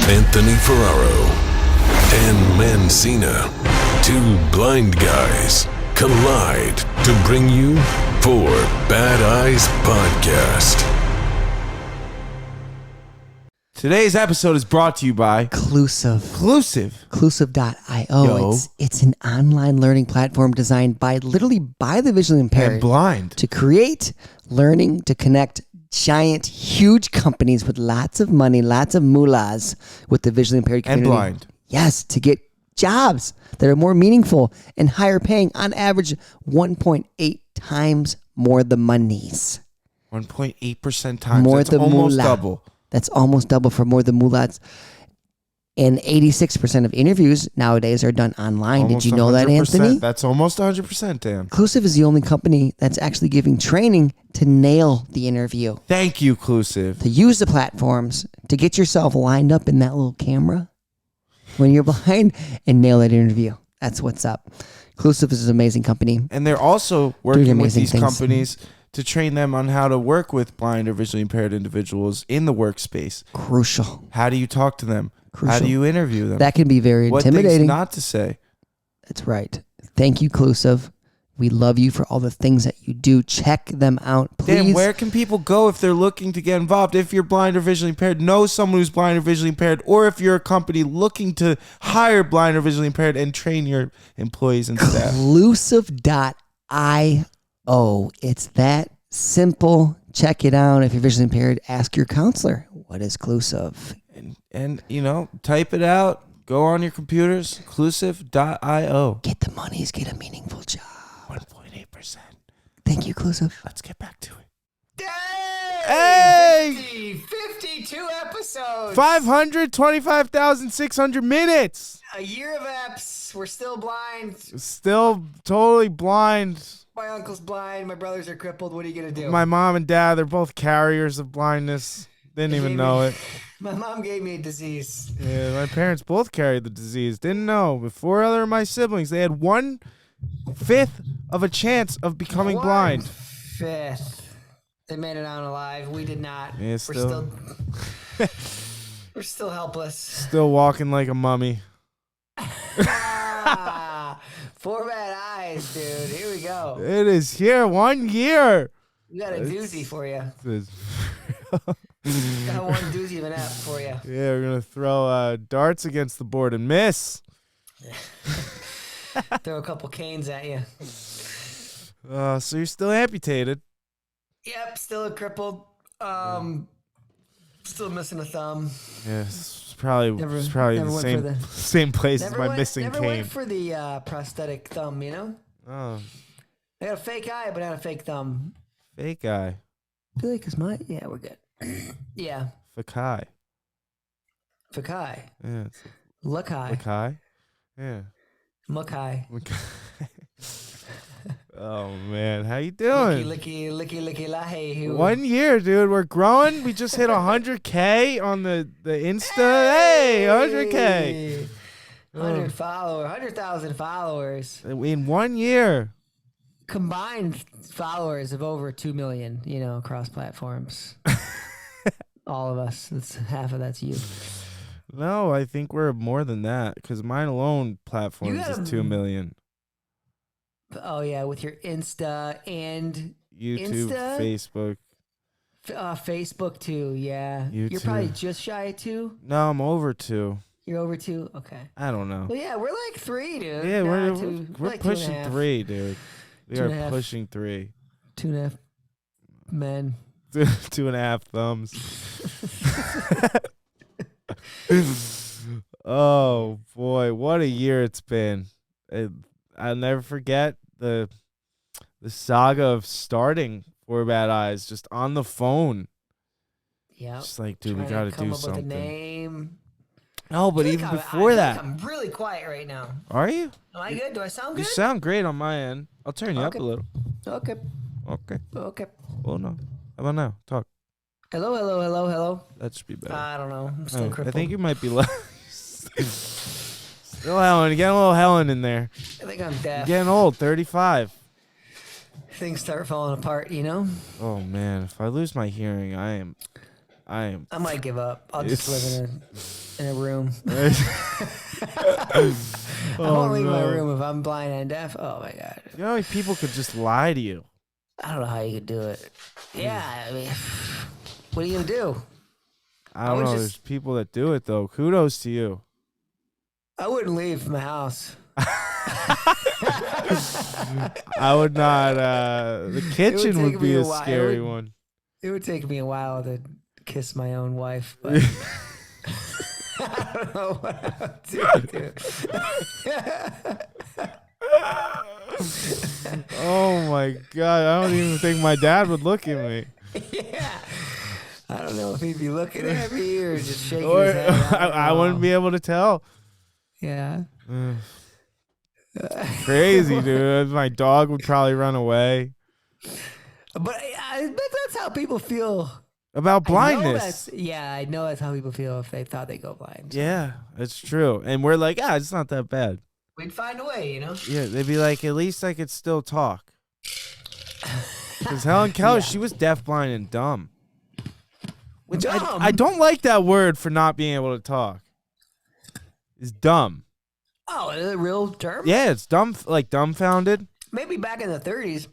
Anthony Ferraro, Dan Mancina. Two blind guys collide to bring you Four Bad Eyes Podcast. Today's episode is brought to you by Clusive. Clusive.io. It's an online learning platform designed by the visually impaired and blind to create learning to connect giant, huge companies with lots of money, lots of moolahs with the visually impaired community. and blind. Yes, to get jobs that are more meaningful and higher paying, on average 1.8 times more the monies. 1.8% times. More That's the almost moolah. double. That's almost double for more the moolahs. And 86% of interviews nowadays are done online. Almost Did you know that, 100%. Anthony? That's almost 100%, Dan. Clusive is the only company that's actually giving training to nail the interview. Thank you, Clusive. To use the platforms to get yourself lined up in that little camera when you're behind and nail that interview. That's what's up. Clusive is an amazing company. And they're also working with amazing these things. companies to train them on how to work with blind or visually impaired individuals in the workspace. Crucial. How do you talk to them? Crucial. How do you interview them? That can be very what intimidating. things not to say? That's right. Thank you, Clusive. We love you for all the things that you do. Check them out, please. Dan, where can people go if they're looking to get involved? If you're blind or visually impaired, know someone who's blind or visually impaired, or if you're a company looking to hire blind or visually impaired and train your employees and staff. Clusive.io. It's that simple. Check it out. If you're visually impaired, ask your counselor, what is Clusive? And you know, type it out. Go on your computers. Clusive.io. Get the monies. Get a meaningful job. 1.8%. Thank you, Clusive. Let's get back to it. Hey! Hey! 52 episodes. 525,600 minutes. A year of eps. We're still blind. Still totally blind. My uncle's blind. My brothers are crippled. What are you going to do? My mom and dad, they're both carriers of blindness. Didn't even know it. My mom gave me a disease. Yeah, my parents both carried the disease. Didn't know. But 4 other of my siblings, they had 1/5 of a chance of becoming blind. 1/5. They made it out alive. We did not. Yeah, We're still helpless. Still walking like a mummy. Four bad eyes, dude. Here we go. It is here. 1 year. We got a doozy for you. Got one doozy of an app for you. Yeah, we're going to throw darts against the board and miss. Throw a couple canes at you. So you're still amputated. Yep, still crippled. Still missing a thumb. Yeah, it's probably Never the same place as my missing never cane. went for the prosthetic thumb, you know? Oh, I got a fake eye, but not a fake thumb. fake eye. I feel like it's my... Yeah, we're good. Yeah. Fakai. Fakai. Yeah, it's Lukai. Fakai. Yeah. Mukai. Oh man, how you doing? Licky lahi. 1 year, dude. We're growing. We just hit 100K on the Insta. Hey, 100K. 100,000 followers. In 1 year. Combined followers of over 2 million, you know, across platforms. All of us. Half of that's you. No, I think we're more than that because mine alone platforms is 2 million. Oh yeah, with your Insta and YouTube, Facebook. Facebook too, yeah. YouTube. You're probably just shy of 2. No, I'm over 2. You're over 2? Okay. I don't know. Well, yeah, we're like 3, dude. Yeah, Nah, we're like pushing 2.5. 3, dude. We 2.5. are pushing 3. 2.5 men. 2.5 thumbs. Oh boy, what a year it's been. I'll never forget the saga of starting Four Bad Eyes just on the phone. Yeah. Just like, dude, we Trying got to to do come up with a something. name. No, but I even feel before that. I'm really quiet right now. Are you? Am I good? Do I sound good? You sound great on my end. I'll turn you up a little. Okay. Okay. Okay. Oh no. How about now? Talk. Hello. That should be better. I don't know. I'm still I crippled. think you might be still Helen. Getting a little Helen in there. I think I'm deaf. Getting old. 35. Things start falling apart, you know? Oh man, if I lose my hearing, am. I might give up. I'll just live in a room. I won't leave my room if I'm blind and deaf. Oh my god. You know how many people could just lie to you? I don't know how you could do it. Yeah, I mean, what are you gonna do? I don't know. There's people that do it though. Kudos to you. I wouldn't leave my house. I would not. The kitchen would be a scary one. It would take me a while to kiss my own wife, but I don't know what I would do. Oh my god! I don't even think my dad would look at me. Yeah. I don't know if he'd be looking at me or just shaking his head. I wouldn't be able to tell. Yeah. Crazy, dude. My dog would probably run away. But that's how people feel about blindness. I know that's how people feel if they thought they go blind. Yeah, it's true. And we're like, it's not that bad. We'd find a way, you know? Yeah, they'd be like, at least I could still talk. Because Helen Keller, she was deaf, blind, and dumb. Which I don't like that word for not being able to talk. It's dumb. Oh, is it a real term? Yeah, it's dumb, like dumbfounded. Maybe back in the 30s.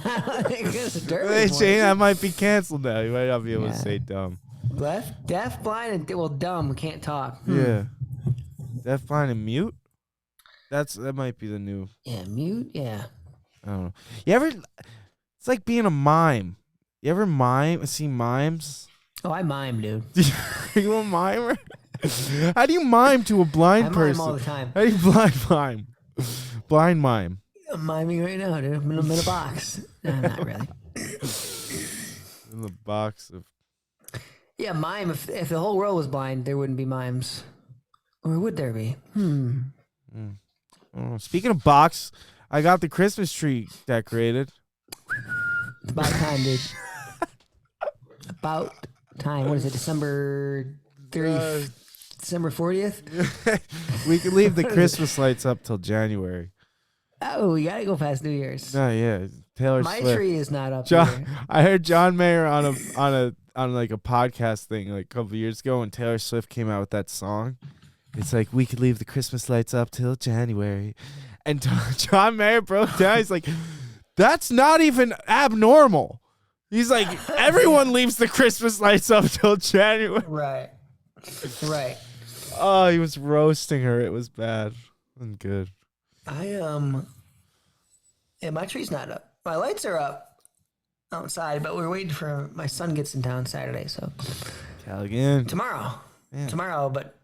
I think it's a term. That might be canceled now. You might not be able to say dumb. Deaf, blind, and dumb can't talk. Yeah. Deaf, blind, and mute? That might be the new. Yeah, mute, yeah. I don't know. It's like being a mime. You ever see mimes? Oh, I mime, dude. Are you a mimer? How do you mime to a blind person? I mime all the time. How do you blind mime? Blind mime. I'm miming right now, dude. I'm in a box. No, not really. In the box of... Yeah, mime. If the whole world was blind, there wouldn't be mimes. Or would there be? Oh, speaking of box, I got the Christmas tree decorated. It's about time, dude. About time. What is it? December 30th? December 40th? We could leave the Christmas lights up till January. Oh, we gotta go past New Year's. Oh yeah, Taylor My Swift. tree is not up John, here. I heard John Mayer on like a podcast thing like a couple years ago when Taylor Swift came out with that song. It's like, we could leave the Christmas lights up till January, and John Mayer broke down. He's like, that's not even abnormal. He's like, everyone leaves the Christmas lights up till January. Right. Oh, he was roasting her. It was bad. Wasn't good. Yeah, my tree's not up. My lights are up outside, but we're waiting for my son gets in town Saturday, so Again. tomorrow. Yeah. Tomorrow, but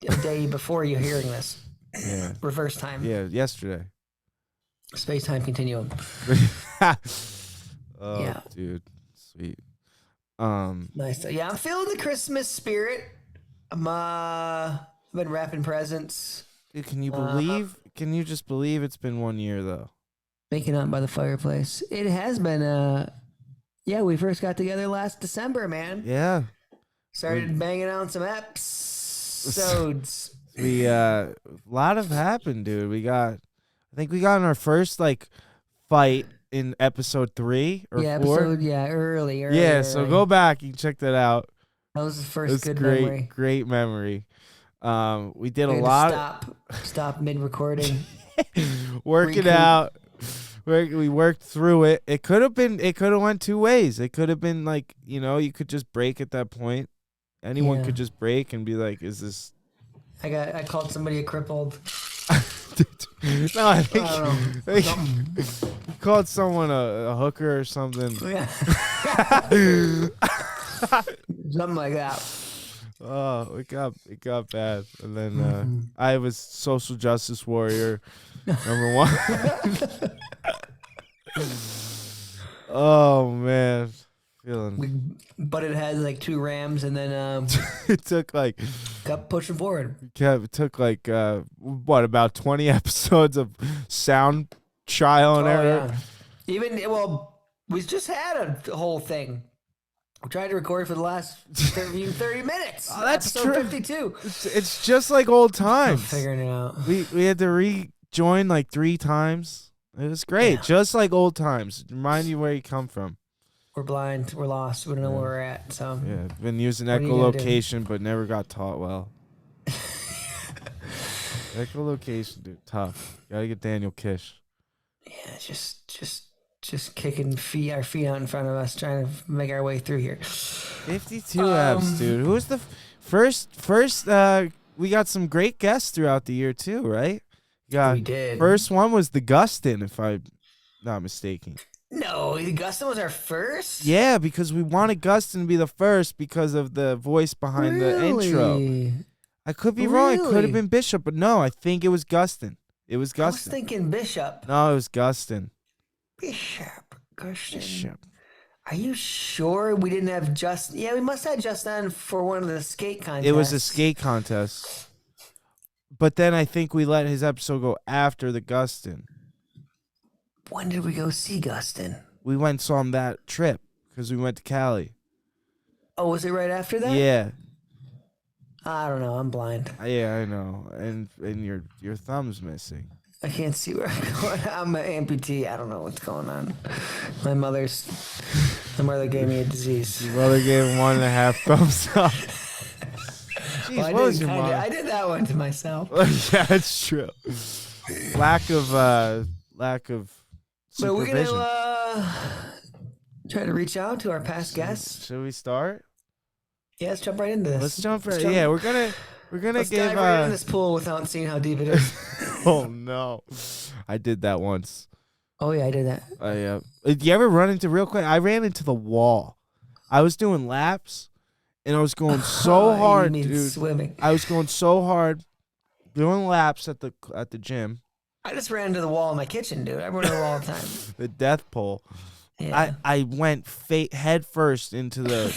a day before you're hearing this. Yeah. Reverse time. Yeah, yesterday. Space-time continuum. Oh, Yeah. dude. Sweet. Nice. Yeah, I'm feeling the Christmas spirit. I've been wrapping presents. Dude, can you just believe it's been 1 year though? Making out by the fireplace. It has been, we first got together last December, man. Yeah. Started banging out some episodes. A lot have happened, dude. I think we got in our first like fight in episode 3 or 4. Early. Yeah, so go back and check that out. That was the first It's good great, memory. great memory. We did We a had lot. to stop mid-recording. Work it out. We worked through it. It could have went 2 ways. It could have been like, you could just break at that point. Anyone could just break and be like, is this... I called somebody a crippled. No, I think you called someone a hooker or something. Yeah. Something like that. Oh, it got bad. And then I was social justice warrior number 1. Oh man, But it had like 2 rams, and then it took like kept pushing forward. It took like about 20 episodes of sound trial and error. Yeah. We just had a whole thing. We tried to record for the last 30 minutes. Oh, that's episode true. 52. It's just like old times. I'm figuring it out. We had to rejoin like 3 times. It was great, just like old times. Remind you where you come from. We're blind. We're lost. We don't know where we're at. So Yeah, been using What are you gonna do? echolocation, but never got taught well. Echolocation, dude, tough. Gotta get Daniel Kish. yeah, just kicking our feet out in front of us, trying to make our way through here. 52 apps, dude. Who's the first? We got some great guests throughout the year too, right? We did. First one was the Gustin, if I'm not mistaken. No, Gustin was our first. Yeah, because we wanted Gustin to be the first because of the voice behind the intro. I could be wrong. It could have been Bishop, but no, I think it was Gustin. It was Gustin. I was thinking Bishop. No, it was Gustin. Bishop. Gustin. Bishop. Are you sure we didn't have Justin? Yeah, we must have Justin for one of the skate contests. It was a skate contest. But then I think we let his episode go after the Gustin. When did we go see Gustin? We went and saw him that trip because we went to Cali. Oh, was it right after that? Yeah. I don't know. I'm blind. Yeah, I know. And your thumb's missing. I can't see where I'm going. I'm an amputee. I don't know what's going on. My mother gave me a disease. Your mother gave him 1.5 thumbs up. Jeez, Well, what was your mom? I did that one to myself. Yeah, it's true. Lack of So we're supervision. gonna try to reach out to our past guests. Should we start? Yeah, let's jump right into this. Let's jump right. Yeah, we're gonna Let's give. dive right in this pool without seeing how deep it is. Oh no, I did that once. Oh yeah, I did that. You ever run into real quick? I ran into the wall. I was doing laps, and I was going so hard, you mean dude. swimming. I was going so hard, doing laps at the gym. I just ran into the wall in my kitchen, dude. I run into the wall all the time. The death pole. Yeah. I went head first into the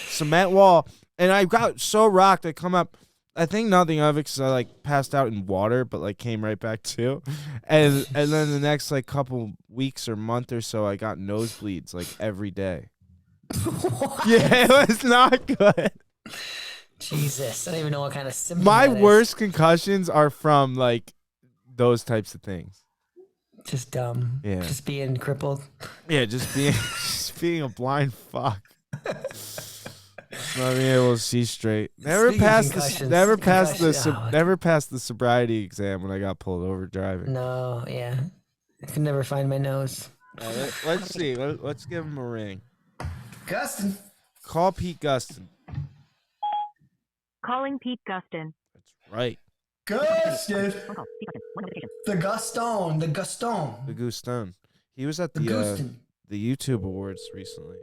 cement wall, and I got so rocked. I come up. I think nothing of it because I passed out in water, but came right back too. And then the next couple weeks or month or so, I got nosebleeds every day. Yeah, it was not good. Jesus, I don't even know what kind of symptom My that is. worst concussions are from those types of things. Just dumb. Yeah. Just being crippled. Yeah, just being a blind fuck. Not being able to see straight. Never Speaking of passed concussions, the sobriety exam when I got pulled over driving. No, yeah. I could never find my nose. Let's see. Let's give him a ring. Gustin. Call Pete Gustin. Calling Pete Gustin. That's right. Gustin. The Gustin. The Gustin. He was at The the Gustin. YouTube Awards recently.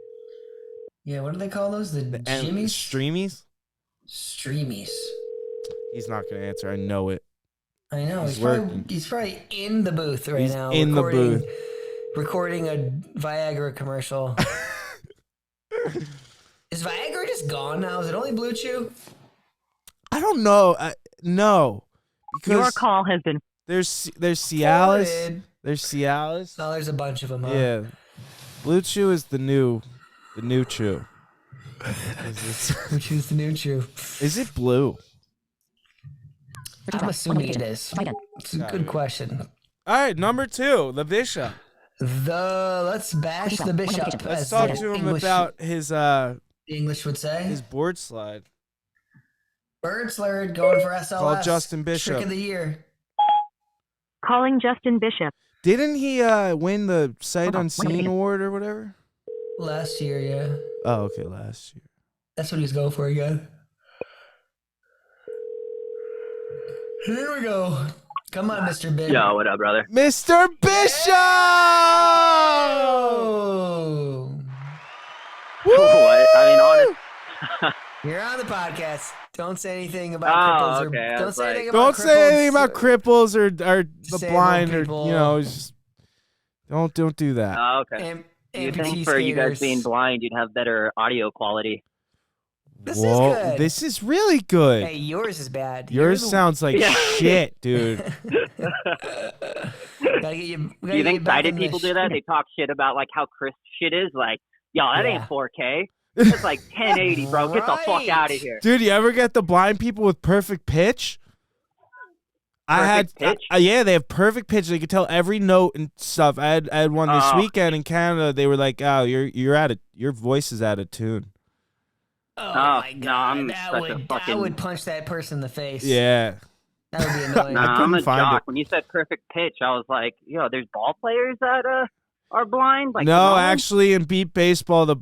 Yeah, what do they call those? The Jimmies? Streamies? Streamies. He's not going to answer. I know it. I know. He's He's probably in the booth right He's now. in the booth. Recording a Viagra commercial. Is Viagra just gone now? Is it only Blue Chew? I don't know. No. Because Your call has been. there's Cialis. Forwarded. There's Cialis. No, there's a bunch of them. Huh? Yeah. Blue Chew is the new chew. Blue Chew's the new Chew. Is it blue? I'm assuming it is. It's a good question. All right, number 2, the Bishop. Let's bash the Bishop. Let's as talk the to him English- about his the English would say. his board slide. Bird slurred going for SLS. Call Justin Bishop. Trick of the year. Calling Justin Bishop. Didn't he win the Sight Unseen award or whatever? Last year, yeah. Oh, okay, last year. That's what he's going for again. Here we go. Come on, Mr. Big. Yo, what up, brother? Mr. Bishop! Oh. What? I mean, honest. You're on the podcast. Don't say anything about Oh, cripples. okay, I Don't was say like- anything about Don't say anything about cripples. cripples or the Disabled blind or people. just don't do that. Oh, okay. You amputee think for you guys skaters. being blind, you'd have better audio quality? This is good. This is really good. Hey, yours is bad. Yours sounds like Yeah. shit, dude. Gotta get you. Do you think sighted people do that? They talk shit about how crisp shit is. Like, yo, that Yeah. ain't 4K. It's 1080, bro. Get the fuck Right. out of here. Dude, you ever get the blind people with perfect pitch? pitch? Yeah, they have perfect pitch. They could tell every note and stuff. I had one this weekend in Canada. They were like, "Oh, your voice is out of tune." Oh my no, god, I'm that such a would fucking- punch that person in the face. Yeah, That would be annoying. Nah, I'm couldn't a find jock. it. When you said perfect pitch, I was like, yo, there's ball players that are blind. Like, no, come on. actually, in beat baseball, the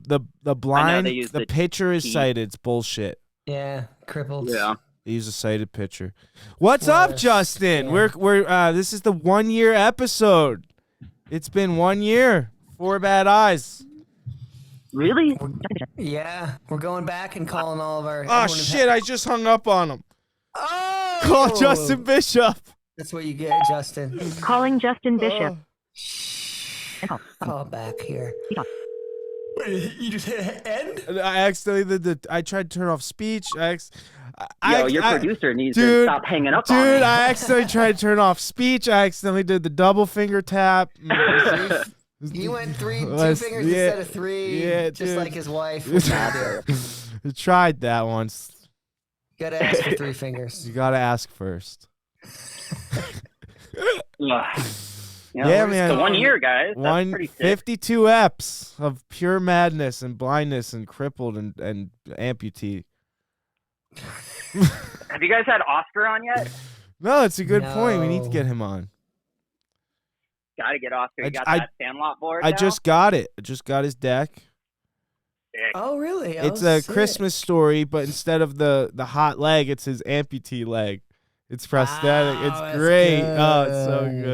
blind use the the pitcher is T. sighted. It's bullshit. Yeah, crippled. Yeah. They use a sighted pitcher. What's up, Worse. Justin? Yeah. We're this is the 1 year episode. It's been 1 year. 4 bad eyes. Really? Yeah, we're going back and calling all of our. Oh everyone who shit! I just hung up on him. Oh! Call Justin Bishop. That's what you get, Justin. Calling Justin Bishop. Call back here. Wait, you just hit end? I accidentally I tried to turn off speech. Your producer needs to dude, stop hanging up on Dude, me. I accidentally tried to turn off speech. I accidentally did the double finger tap. He went two Let's- fingers yeah, instead of 3, yeah, just dude. like his wife. I tried that once. You gotta ask for 3 fingers. You gotta ask first. Yeah, man. So 1 year, guys. That's pretty sick. 52 eps of pure madness and blindness and crippled and amputee. Have you guys had Oscar on yet? No, it's a good point. We need to No. get him on. Got to get Oscar. You got I- that Sandlot board I now? just got it. I just got his deck. Sick. Oh, really? It's Oh, a sick. Christmas story, but instead of the hot leg, it's his amputee leg. It's prosthetic. Wow, It's that's great. Oh, it's so good.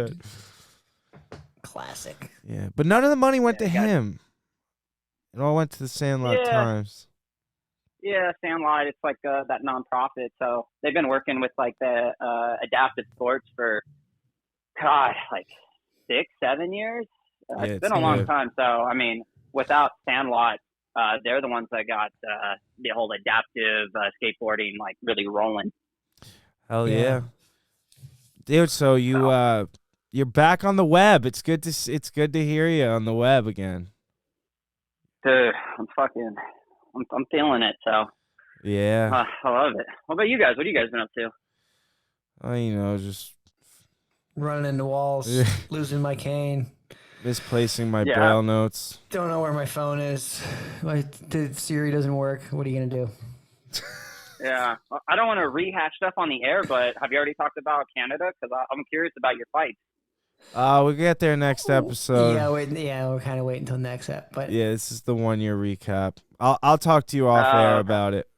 good. Classic. Yeah, but none of the money went to Yeah, him. It all went to the Sandlot Yeah. Times. Yeah, Sandlot. It's like that nonprofit. So they've been working with like the adaptive sports for, God, like 6-7 years. Yeah, It's it's been a long good. time. So I mean, without Sandlot, they're the ones that got the whole adaptive skateboarding like really rolling. Hell Yeah. yeah, dude. So you're back on the web. It's good to hear you on the web again. Dude, I'm feeling it. So Yeah. I love it. What about you guys? What have you guys been up to? Just Running into walls, Yeah. losing my cane. misplacing my Yeah. braille notes. Don't know where my phone is. The Siri doesn't work. What are you gonna do? Yeah, I don't want to rehash stuff on the air, but have you already talked about Canada? Because I'm curious about your fight. We'll get there next episode. We're kind of waiting until next ep. But Yeah, this is the 1 year recap. I'll talk to you off air okay. about it.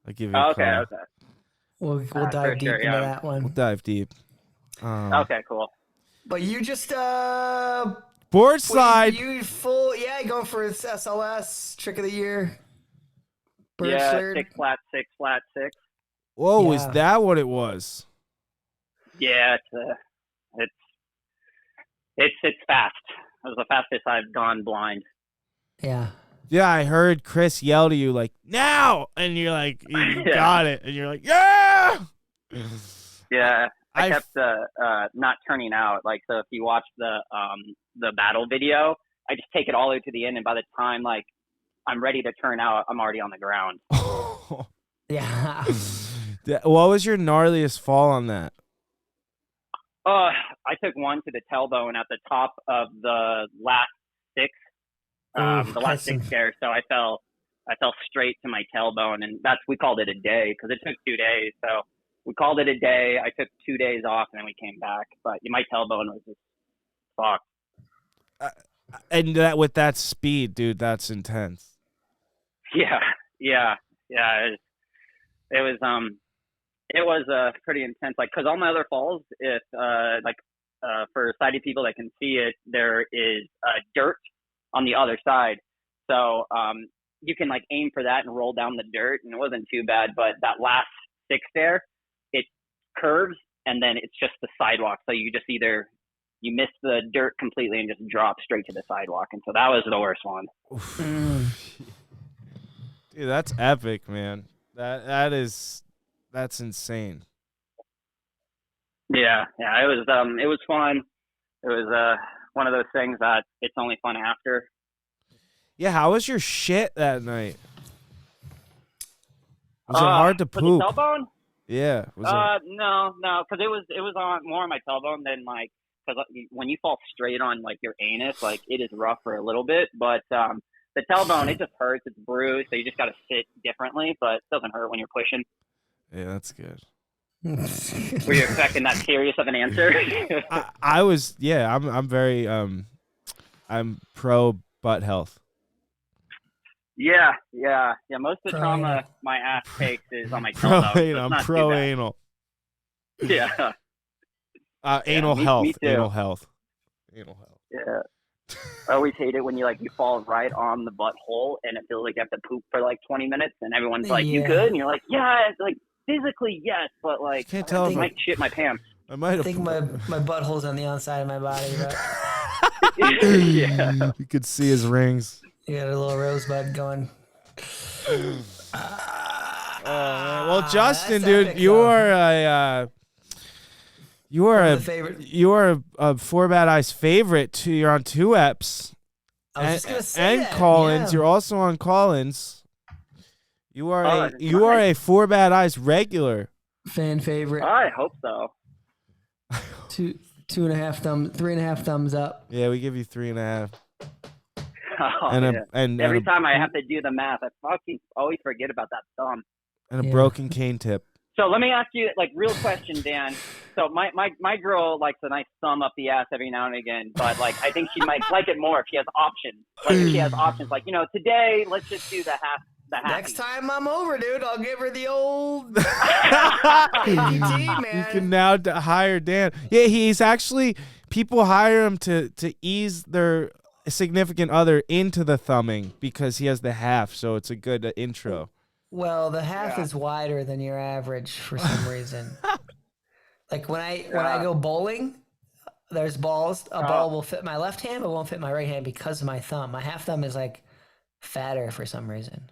I'll give you a Okay, call. okay. we'll For dive deep sure, into yeah. that We'll one. dive deep. Okay, cool. But you just Board slide. You going for its SLS trick of the year. Bird Yeah, slurred. 6 flat, 6 flat, 6. Whoa, is Yeah. that what it was? Yeah, it's fast. It was the fastest I've gone blind. Yeah. Yeah, I heard Chris yell to you like, now! And you're like, you Yeah. got it. And you're like, yeah! Yeah, I I- kept not turning out. Like, so if you watch the battle video, I just take it all the way to the end, and by the time like I'm ready to turn out, I'm already on the ground. Yeah. What was your gnarliest fall on that? I took one to the tailbone at the top of the last 6, the last 6 stairs. So I fell straight to my tailbone, and we called it a day because it took 2 days. So we called it a day. I took 2 days off, and then we came back. But my tailbone was just fucked. And that with that speed, dude, that's intense. Yeah. It was pretty intense. Like, cause all my other falls, if for sighted people that can see it, there is dirt on the other side. So you can like aim for that and roll down the dirt, and it wasn't too bad. But that last 6 there, it curves, and then it's just the sidewalk. So you just either you miss the dirt completely and just drop straight to the sidewalk. And so that was the worst one. Dude, that's epic, man. That's insane. Yeah, it was fun. It was one of those things that it's only fun after. Yeah, how was your shit that night? Was it hard to for poop? the tailbone? Yeah. Was No, because it was on more on my tailbone than like, because when you fall straight on like your anus, like it is rough for a little bit, but the tailbone, it just hurts. It's bruised, so you just got to sit differently, but it doesn't hurt when you're pushing. Yeah, that's good. Were you expecting that serious of an answer? I was. Yeah, I'm very I'm pro butt health. Yeah. Most of the trauma my ass takes is on my tailbone. I'm pro anal. Yeah. Anal health. Me too. Anal health. Yeah. I always hate it when you fall right on the butthole and it feels like you have to poop for like 20 minutes and everyone's like, "You good?" And you're like, "Yeah, it's like physically yes, but like can't tell I might shit my pants." I might think my butthole's on the outside of my body, but Yeah. You could see his rings. you got a little rosebud going. Well, Justin, that's dude, epic, you though. are a favorite. you are a Four Bad Eyes favorite too. You're on 2 eps. I was just gonna say and that, Collins. yeah. You're also on Collins. You are Oh, you are a Four Bad Eyes regular. Fan favorite. I hope so. 2.5 thumbs, 3.5 thumbs up. Yeah, we give you 3.5. Oh, And yeah. and Every a, time I have to do the math, I fucking always forget about that thumb. and a Yeah. broken cane tip. So let me ask you, like, real question, Dan. So my girl likes a nice thumb up the ass every now and again, but like I think she might like it more if she has options. Like if she has options, like today let's just do the half. Next time I'm over, dude, I'll give her the old APT, man. You can now hire Dan. Yeah, he's actually people hire him to ease their significant other into the thumbing because he has the half, so it's a good intro. Well, the half is wider than your average for some reason. Like when I go bowling, there's balls. A ball will fit my left hand, but won't fit my right hand because of my thumb. My half thumb is like fatter for some reason.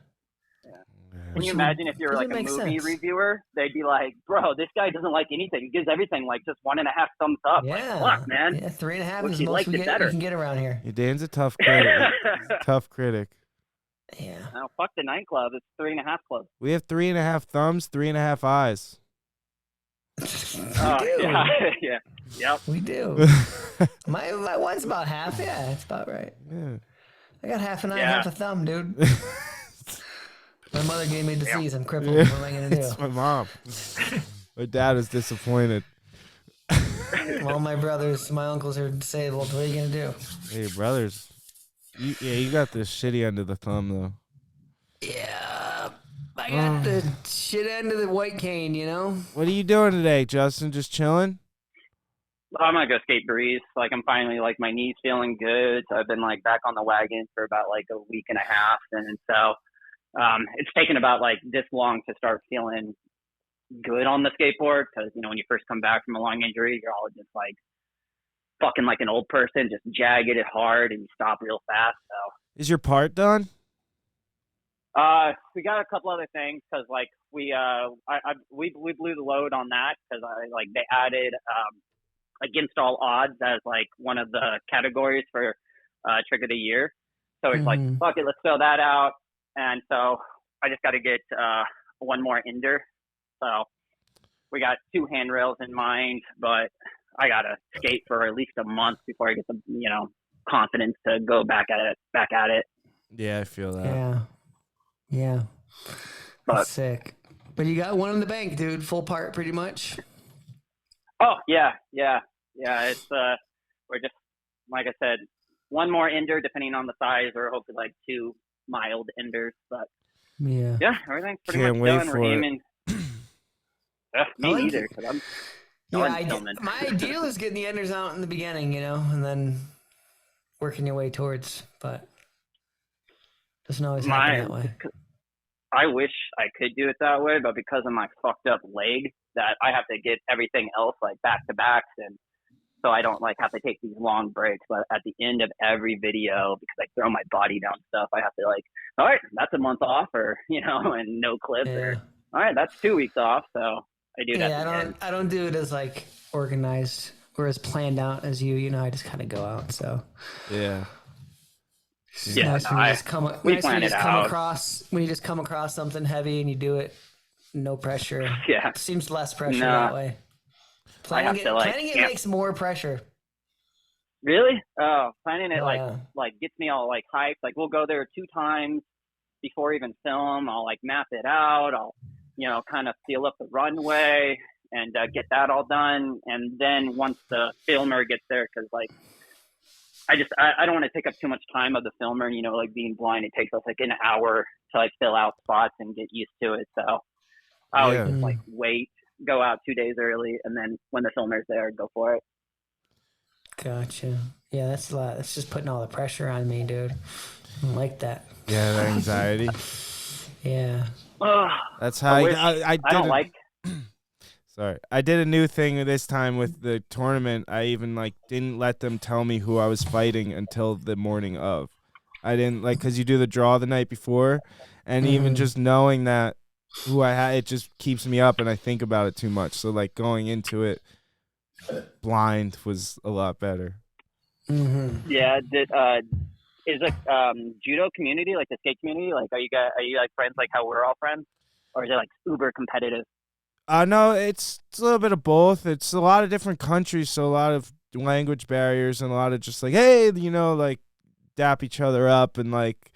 Can you imagine if you were like a Doesn't movie make sense. reviewer? They'd be like, "Bro, this guy doesn't like anything. He gives everything like just 1.5 thumbs up." Yeah, Like, fuck, man. Yeah, 3.5 Wish is he the most liked we it get, better. you can get around here. Yeah, Dan's a tough critic. Tough critic. Yeah. No, fuck the 9 club. It's 3.5 club. We have 3.5 thumbs, 3.5 eyes. Oh, do. yeah, yeah, yep. We do. my one's about half. Yeah, that's about right. Yeah. I got half an eye, Yeah. half a thumb, dude. My mother gave me a disease. I'm crippled. Yeah, What am I gonna do? it's my mom. My dad is disappointed. Well, my brothers, my uncles are disabled. What are you gonna do? Hey, brothers. You got the shitty end of the thumb, though. Yeah, I got the shit end of the white cane. What are you doing today, Justin? Just chilling? I'm gonna go skate breeze. Like I'm finally like my knees feeling good. So I've been like back on the wagon for about like a week and a half, and so it's taken about like this long to start feeling good on the skateboard because when you first come back from a long injury, you're all just like fucking like an old person, just jagged it hard, and you stop real fast. So Is your part done? we got a couple other things because like we blew the load on that because they added against all odds as like one of the categories for trick of the year. So it's like fuck it, let's throw that out. And so I just got to get one more ender. So we got 2 handrails in mind, but I got to skate for at least a month before I get the confidence to go back at it. Yeah, I feel that. Yeah. But That's sick. But you got one in the bank, dude. Full part, pretty much. oh yeah. It's we're just like I said, one more ender depending on the size, or hopefully like 2 mild enders. But Yeah. yeah, everything's pretty Can't much wait done. for We're it. aiming. Me I like neither. it. 'Cause I'm Yeah, done filming. my ideal is getting the enders out in the beginning, and then working your way towards, but doesn't always happen that way. I wish I could do it that way, but because of my fucked up leg, that I have to get everything else like back to backs, and so I don't like have to take these long breaks. But at the end of every video, because I throw my body down stuff, I have to like, all right, that's a month off, or and no clips, or all right, that's 2 weeks off. So I do that. Yeah, I don't do it as like organized or as planned out as you. I just kind of go out. So Yeah. it's Yeah, nice no, when you I- just come. we Nice when plan you it just come out. across when you just come across something heavy and you do it No pressure. Yeah. Seems less pressure Nah. that way. I have to, like, Planning it camp. makes more pressure. Really? Oh, planning it Oh, like yeah. gets me all like hyped. Like we'll go there 2 times before even film. I'll like map it out. I'll, kind of feel up the runway and get that all done. And then once the filmer gets there, because like I don't want to take up too much time of the filmer. Like being blind, it takes us like an hour to like fill out spots and get used to it. So I always Yeah. just like wait, go out 2 days early, and then when the filmer's there, go for it. Gotcha. Yeah, that's a lot. That's just putting all the pressure on me, dude. I don't like that. Yeah, the anxiety. Yeah. Ugh, That's how I don't like. Sorry, I did a new thing this time with the tournament. I even like didn't let them tell me who I was fighting until the morning of. I didn't because you do the draw the night before, and even just knowing that who I had, it just keeps me up, and I think about it too much. So like going into it blind was a lot better. Mm-hmm. Yeah. Is the judo community, like the skate community, like are you like friends like how we're all friends, or is it like uber competitive? No, it's a little bit of both. It's a lot of different countries, so a lot of language barriers and a lot of just like, hey, like dap each other up and like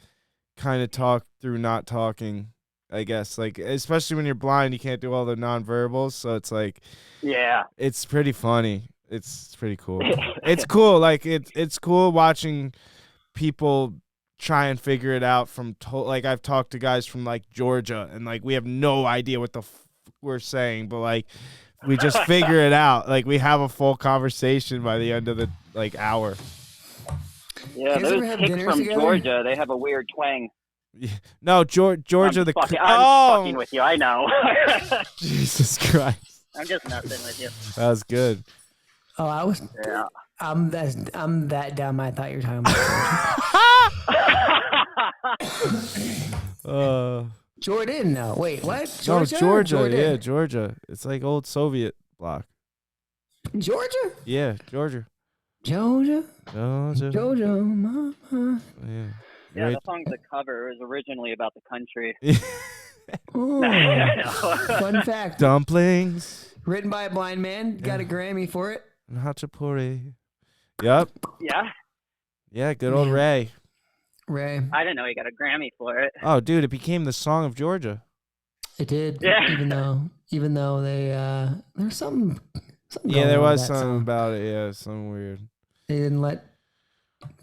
kind of talk through not talking, I guess. Like, especially when you're blind, you can't do all the nonverbals, so it's like, yeah, it's pretty funny. It's pretty cool. It's cool. Like, it's cool watching people try and figure it out from, like, I've talked to guys from, like, Georgia, and, like, we have no idea what the we're saying, but like we just figure it out. Like we have a full conversation by the end of the like hour. Yeah, those chicks from Georgia, they have a weird twang. No, Georgia. I'm fucking with you. I know. Jesus Christ! I'm just messing with you. That was good. Oh, I was. Yeah. I'm that dumb. I thought you were talking about. Jordan? No, wait, what? Georgia? No, Georgia. Yeah, Georgia. It's like old Soviet bloc. Georgia? Yeah, Georgia. Georgia, mama. Yeah. Yeah, the song's a cover. It was originally about the country. Fun fact. Dumplings. Written by a blind man. Got a Grammy for it. And hachapuri. Yep. Yeah? Yeah, good old Ray. I didn't know he got a Grammy for it. Oh, dude, it became the song of Georgia. It did. Yeah. Even though they there's something yeah, there was something song. about it. Yeah, something weird. They didn't let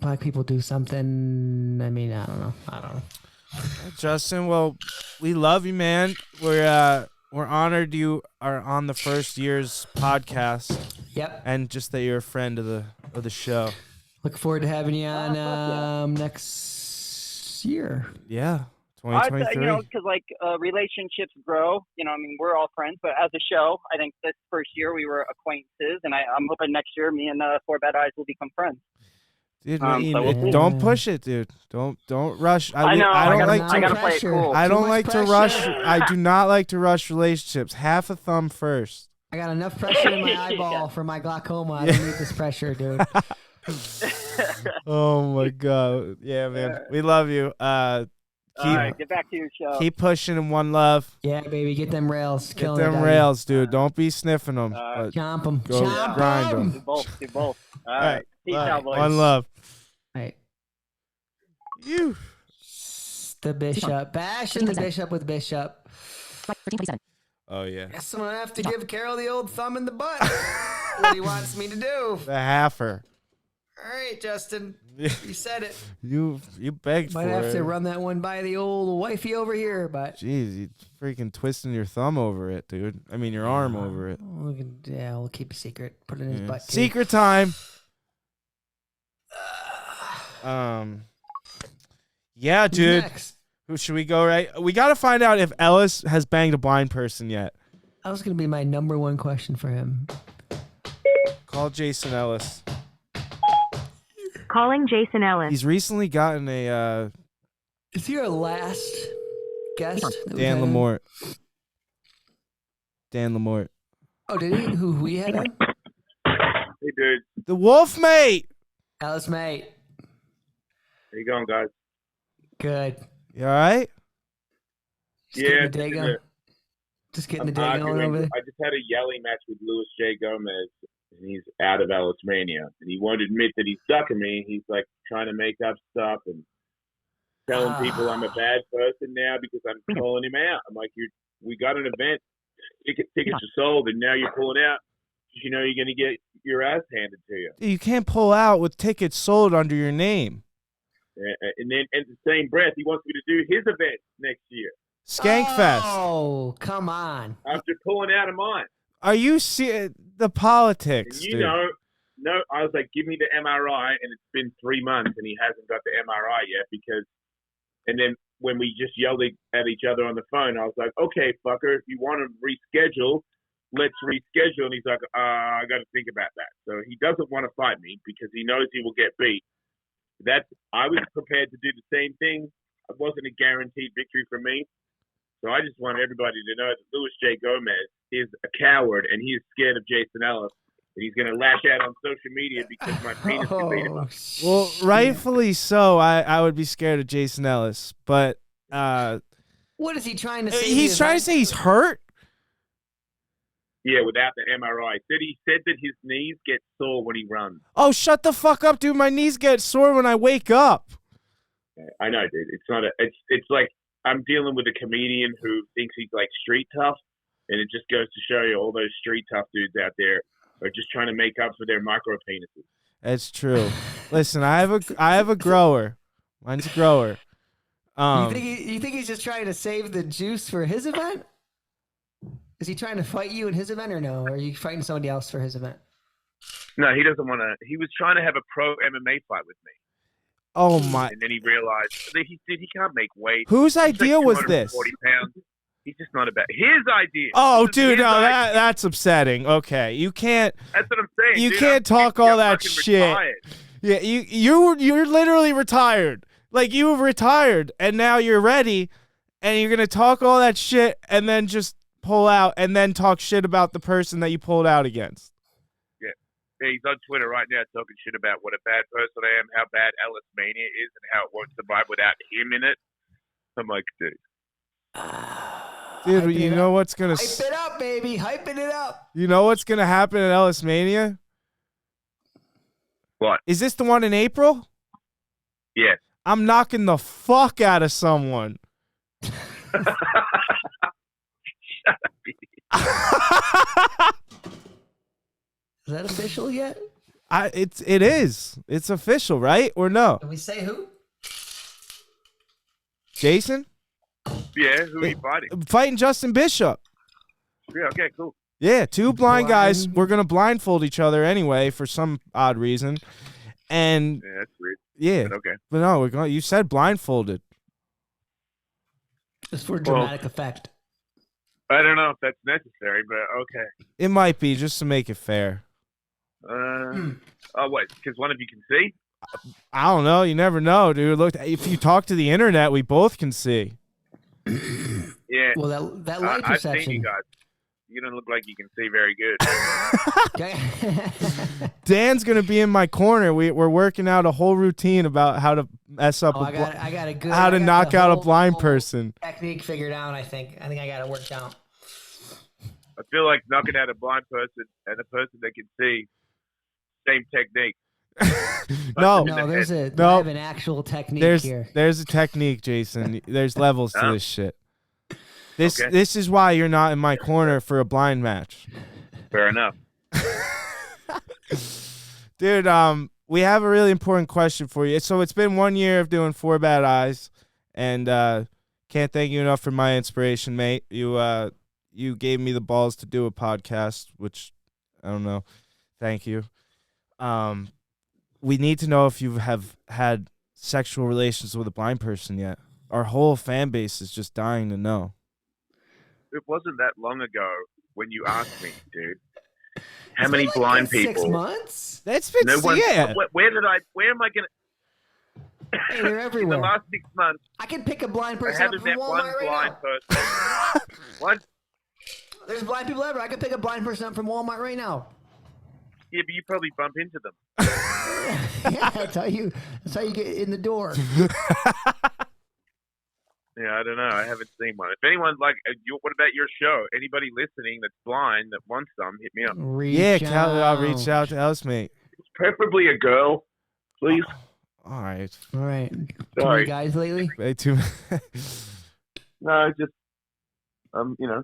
black people do something. I mean, I don't know. Justin, well, we love you, man. We're honored you are on the first year's podcast. Yep. And just that you're a friend of the show. Look forward to having you on next year. Yeah, 2023. Because like relationships grow. I mean, we're all friends, but as a show, I think this first year we were acquaintances, and I'm hoping next year me and Four Bad Eyes will become friends. Dude, don't push it, dude. Don't rush. I gotta play it cool. I don't like to rush. I do not like to rush relationships. Half a thumb first. I got enough pressure in my eyeball for my glaucoma. I don't need this pressure, dude. Oh my god. Yeah, man. We love you. All right, get back to your show. Keep pushing in one love. Yeah, baby. Get them rails. Get them rails, dude. Don't be sniffing them. Chomp them. Go grind them. Do both. All right. Peace out, boys. One love. All right. You. The bishop. Bashing the bishop with bishop. Oh, yeah. Guess I'm going to have to give Carol the old thumb in the butt. What he wants me to do. The halfer. All right, Justin. You said it. You begged Might for it. have to run that one by the old wifey over here, but... Jeez, you freaking twisting your thumb over it, dude. I mean, your arm over it. We'll keep a secret. Put it in his butt, too. Secret time. Yeah, dude. Next? Who should we go right? We got to find out if Ellis has banged a blind person yet. That was going to be my number one question for him. Call Jason Ellis. Calling Jason Ellis. He's recently gotten a Is he our last guest? Dan Lemorte. Dan Lemorte. Oh, did he? Who we had him? Hey, dude. The Wolf Mate. Alice, mate. How you going, guys? Good. You all right? Just getting a dig 'em. Just getting the I'm day going arguing. over there. I just had a yelling match with Luis J. Gomez, and he's out of Ellis Mania. And he won't admit that he's ducking me. He's like trying to make up stuff and telling people I'm a bad person now because I'm calling him out. I'm like, we got an event, tickets are sold, and now you're pulling out because you know you're going to get your ass handed to you. You can't pull out with tickets sold under your name. And then in the same breath, he wants me to do his event next year. Skankfest. Oh, come on. After pulling out of mine. Are you see the politics? And you dude. know, no, I was like, give me the MRI, and it's been 3 months, and he hasn't got the MRI yet because. And then when we just yelled at each other on the phone, I was like, okay, fucker, if you want to reschedule, let's reschedule. And he's like, I got to think about that. So he doesn't want to fight me because he knows he will get beat. I was prepared to do the same thing. It wasn't a guaranteed victory for me. So I just want everybody to know that Luis J. Gomez is a coward, and he is scared of Jason Ellis. And he's going to lash out on social media because my penis can beat him up. Well, rightfully so. I would be scared of Jason Ellis, but What is he trying to say? he's trying to say he's hurt. Yeah, without the MRI. He said that his knees get sore when he runs. Oh, shut the fuck up, dude. My knees get sore when I wake up. I know, dude. It's not it's like I'm dealing with a comedian who thinks he's like street tough, and it just goes to show you all those street tough dudes out there are just trying to make up for their micro penises. That's true. Listen, I have a grower. Mine's a grower. You think he's just trying to save the juice for his event? Is he trying to fight you in his event or no? Or are you fighting somebody else for his event? No, he doesn't want to. He was trying to have a pro MMA fight with me. Oh my! And then he realized that he can't make weight. Whose He's idea like was this? 240 pounds. He's just not about his idea. Oh, This is dude, his no, idea. that's upsetting. Okay, you can't. That's what I'm saying. You dude. can't talk all that fucking shit. retired. Yeah, you're literally retired. Like you have retired, and now you're ready, and you're gonna talk all that shit, and then just pull out, and then talk shit about the person that you pulled out against. Yeah, he's on Twitter right now talking shit about what a bad person I am, how bad Ellis Mania is, and how it won't survive without him in it. I'm like, dude. Dude, you know what's gonna Hype it up, baby. Hyping it up. You know what's gonna happen at Ellis Mania? What? Is this the one in April? Yes. I'm knocking the fuck out of someone. Is that official yet? It is. It's official, right? Or no? Can we say who? Jason? Yeah, who are you fighting? Fighting Justin Bishop. Yeah, okay, cool. Yeah, two blind guys. We're going to blindfold each other anyway for some odd reason. And Yeah, that's weird. yeah. But okay. But no, we're going. You said blindfolded. Just for dramatic effect. I don't know if that's necessary, but okay. It might be just to make it fair. Oh, what? Because one of you can see? I don't know. You never know, dude. Look, if you talk to the internet, we both can see. Yeah. Well, that light I've seen perception. you guys. You don't look like you can see very good. Okay. Dan's gonna be in my corner. We're working out a whole routine about how to mess up. I got a good. how to I got knock the out a whole- blind whole person. Technique figured out. I think I got it worked out. I feel like knocking out a blind person and a person that can see, same technique. No, No, there's a No. I have an actual technique here. There's a technique, Jason. There's levels to Oh. this shit. Okay. This is why you're not in my corner for a blind match. Fair enough. Dude, we have a really important question for you. So it's been 1 year of doing 4 Bad Eyes, and can't thank you enough for my inspiration, mate. You gave me the balls to do a podcast, which I don't know. Thank you. We need to know if you have had sexual relations with a blind person yet. Our whole fan base is just dying to know. It wasn't that long ago when you asked me, dude. How many It's been blind like 6 people? months. That's been No one. yeah. Where am I gonna? Hey, they're In everywhere. the last 6 months, I can pick a blind I person up haven't from met Walmart one right blind now. person. What? There's blind people everywhere. I can pick a blind person up from Walmart right now. Yeah, but you probably bump into them. Yeah, that's how you get in the door. Yeah, Yeah, I don't know. I haven't seen one. If anyone what about your show? Anybody listening that's blind that wants some, hit me up. Yeah, Cal, I'll reach out to us, mate. Preferably a girl, please. All right. All right. Too Sorry. many guys lately? Way too. No, just I'm Yeah.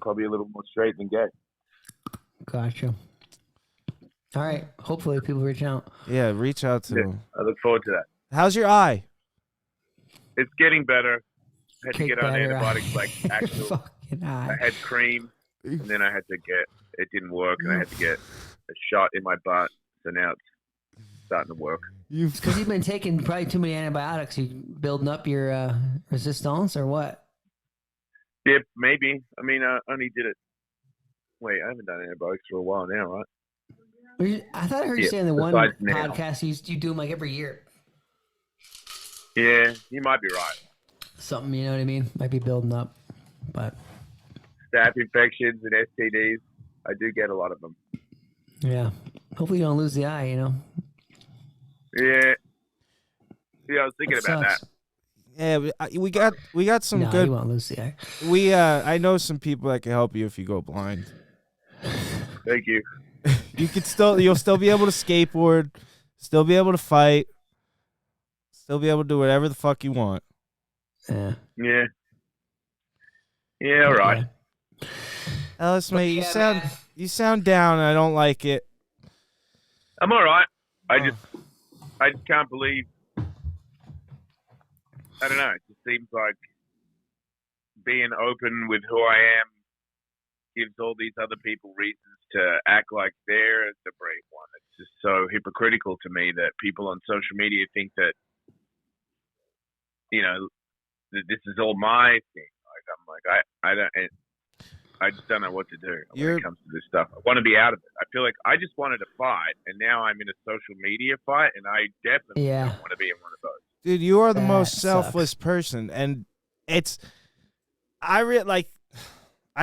probably a little more straight than gay. Gotcha. All right. Hopefully people reach out. Yeah, reach out to him. I look forward to that. How's your eye? It's getting better. I had to Kick get on better. antibiotics, like actual. Fucking I eye. had cream, and then I had to get. It didn't work, and I had to get a shot in my butt. So now it's starting to work. Because you've been taking probably too many antibiotics. You building up your resistance or what? Yeah, maybe. I mean, I only did it. Wait, I haven't done antibiotics for a while now, right? I thought I heard you Yeah, say on the one besides now. podcast you do them like every year. Yeah, you might be right. Something, you know what I mean? Might be building up, but Staph infections and STDs, I do get a lot of them. yeah. Hopefully you don't lose the eye. You know. Yeah, I was thinking about that. Sucks. Yeah, we got some No, good. you won't lose the eye. I know some people that can help you if you go blind. Thank you. You'll still be able to skateboard, still be able to fight, still be able to do whatever the fuck you want. Yeah. Yeah. Yeah, all right. Okay. Ellis, mate, Yeah, man. you sound down, and I don't like it. I'm all right. I just can't believe. I don't know. It just seems like being open with who I am gives all these other people reasons to act like they're the brave one. It's just so hypocritical to me that people on social media think that, that this is all my thing. I just don't know what to do when it comes to this stuff. I want to be out of it. I feel like I just wanted to fight, and now I'm in a social media fight, and I definitely don't want to be in one of those. Dude, you are the That most selfless sucks. person, and I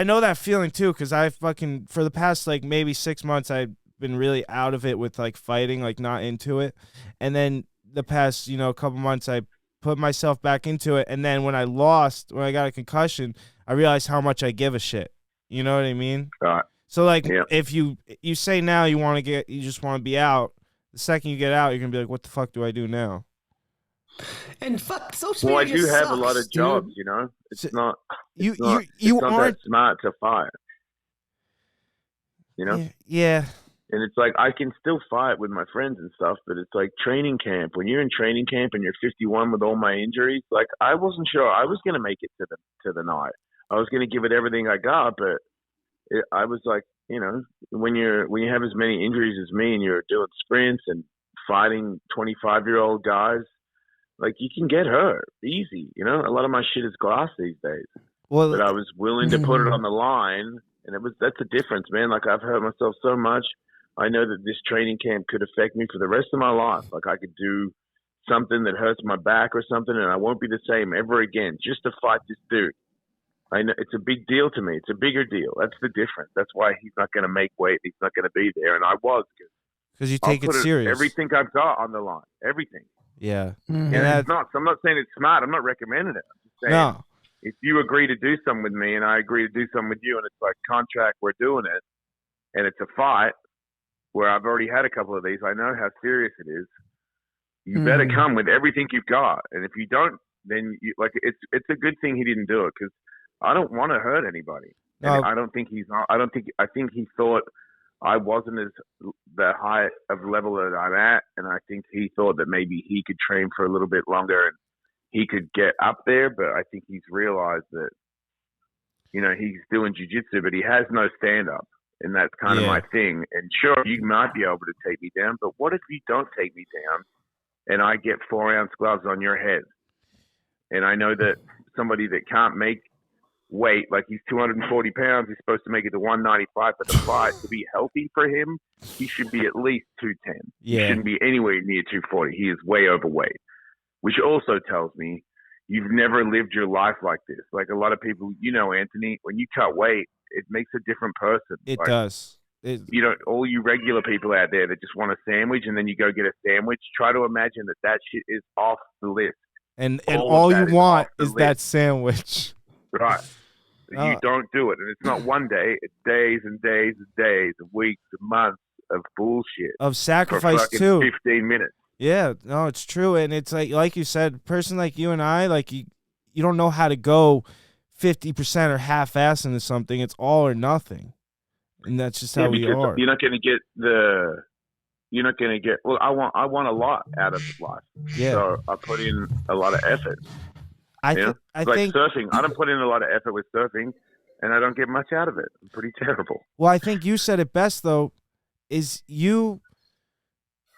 know that feeling too, because I fucking for the past like maybe 6 months I've been really out of it with like fighting, like not into it, and then the past couple months I put myself back into it, and then when I got a concussion, I realized how much I give a shit. You know what I mean? Right. So like, Yeah. if you say now you just want to be out, the second you get out, you're gonna be like, what the fuck do I do now? And fuck social Well, I media do have a sucks, lot of dude. jobs, It's So- not. You It's not aren't. that smart to fight. Yeah. And it's like I can still fight with my friends and stuff, but it's like training camp. When you're in training camp and you're 51 with all my injuries, like I wasn't sure I was going to make it to the night. I was going to give it everything I got, but I was like, when you have as many injuries as me and you're doing sprints and fighting 25-year-old guys, like you can get hurt easy. A lot of my shit is glass these days. Well, But I was willing to put it on the line, and that's a difference, man. Like I've hurt myself so much. I know that this training camp could affect me for the rest of my life. Like I could do something that hurts my back or something, and I won't be the same ever again just to fight this dude. I know it's a big deal to me. It's a bigger deal. That's the difference. That's why he's not going to make weight. He's not going to be there, and I was because you I'll take it put serious. Everything I've got on the line. Everything. Yeah. Mhm. And it's not. So I'm not saying it's smart. I'm not recommending it. I'm just saying. No. If you agree to do something with me and I agree to do something with you and it's like contract, we're doing it, and it's a fight where I've already had a couple of these, I know how serious it is. You better come with everything you've got. And if you don't, then it's a good thing he didn't do it because I don't want to hurt anybody. No. And I think he thought I wasn't as the high of level that I'm at. And I think he thought that maybe he could train for a little bit longer and he could get up there, but I think he's realized that, he's doing jiu-jitsu, but he has no stand-up, and that's kind of my thing. And sure, you might be able to take me down, but what if you don't take me down and I get 4-ounce gloves on your head? And I know that somebody that can't make weight, like he's 240 pounds, he's supposed to make it to 195, but the fight to be healthy for him, he should be at least 210. Yeah. He shouldn't be anywhere near 240. He is way overweight. Which also tells me you've never lived your life like this. Like a lot of people, Anthony, when you cut weight, it makes a different person. It like, does. All you regular people out there that just want a sandwich and then you go get a sandwich, try to imagine that shit is off the list. And All of all that you is want off the is that list. sandwich. Right. You don't do it. And it's not one day. It's days and days and days and weeks and months of bullshit. Of For sacrifice fucking too. 15 minutes. Yeah, no, it's true. And it's like you said, a person like you and I, like you don't know how to go 50% or half-ass into something. It's all or nothing. And that's just how we are. You're not going to get well, I want a lot out of life. Yeah. So I put in a lot of effort. I Like think surfing. I don't put in a lot of effort with surfing, and I don't get much out of it. I'm pretty terrible. Well, I think you said it best though, is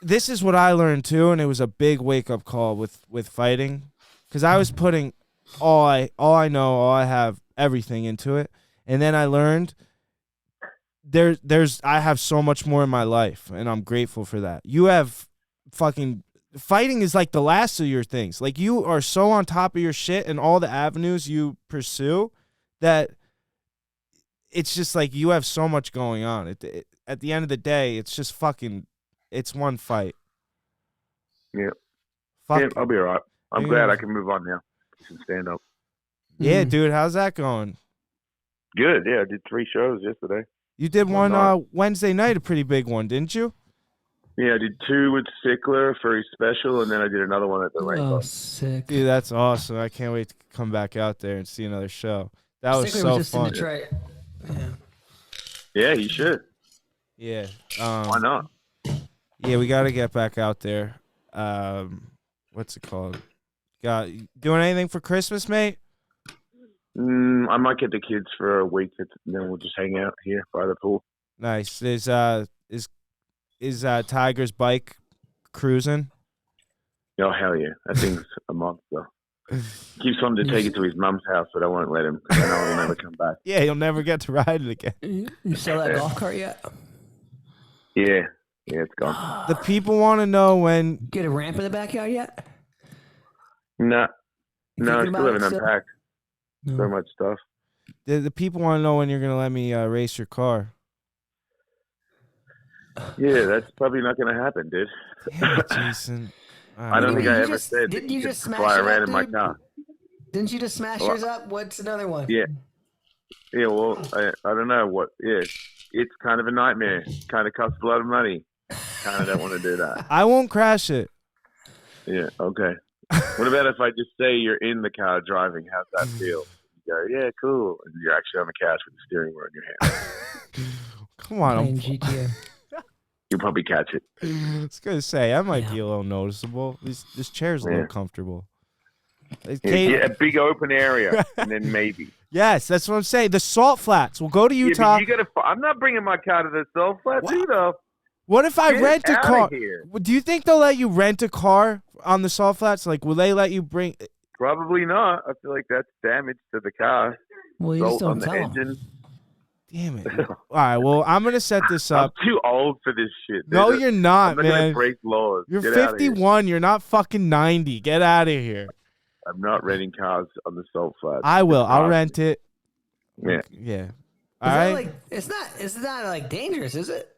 this is what I learned too, and it was a big wake-up call with fighting, because I was putting all I know, all I have, everything into it, and then I learned I have so much more in my life, and I'm grateful for that. You have fighting is like the last of your things. Like, you are so on top of your shit and all the avenues you pursue that it's just like you have so much going on. At the end of the day, it's just it's one fight. Yeah. Fuck. Yeah, I'll be all right. I'm glad I can move on now. Some stand up. Yeah, dude, how's that going? Good. Yeah, I did 3 shows yesterday. You did one Wednesday night, a pretty big one, didn't you? Yeah, I did 2 with Sickler for his special, and then I did another one at the Rainbow. Oh, sick. Dude, that's awesome. I can't wait to come back out there and see another show. That was Sickler so just fun. in Detroit. Yeah. Yeah, you should. Yeah. Why not? Yeah, we got to get back out there. What's it called? Doing anything for Christmas, mate? I might get the kids for a week, and then we'll just hang out here by the pool. Nice. Is Tiger's bike cruising? Oh, hell yeah. That thing's a monster. Keeps wanting to take it to his mum's house, but I won't let him. I know he'll never come back. Yeah, he'll never get to ride it again. You sell that golf cart yet? Yeah. Yeah, it's gone. The people want to know when... Get a ramp in the backyard yet? No, I thinking still about haven't it still? unpacked. So much stuff. The people want to know when you're going to let me race your car. Yeah, that's probably not going to happen, dude. Damn it, Jason. I don't think I ever said Didn't that you you just could smash fly it around up, in my dude? car. Didn't you just smash yours up? What's another one? Yeah. Yeah, well, I don't know what. Yeah, it's kind of a nightmare. Kind of costs a lot of money. Kind of don't want to do that. I won't crash it. Yeah, okay. What about if I just say you're in the car driving? How's that feel? You go, yeah, cool. And you're actually on the couch with the steering wheel in your hand. Come on. Playing GTA. You'll probably catch it. I was going to say, that might be a little noticeable. This chair's a little comfortable. Yeah, a big open area, and then maybe. Yes, that's what I'm saying. The salt flats. We'll go to Utah. Yeah, but I'm not bringing my car to the salt flats either. What if I rent a car? Here. Do you think they'll let you rent a car on the salt flats? Like, will they let you bring? Probably not. I feel like that's damage to the car. Well, you Salt just don't on the tell 'em. engine. Damn it! All right, well, I'm gonna set this up. I'm too old for this shit. No, you're not, I'm not man. gonna break laws. You're Get out of here. 51. You're not fucking 90. Get out of here. I'm not renting cars on the salt flats. I will. I'll rent it. Yeah. Yeah. Is All that right. like, it's not like dangerous, is it?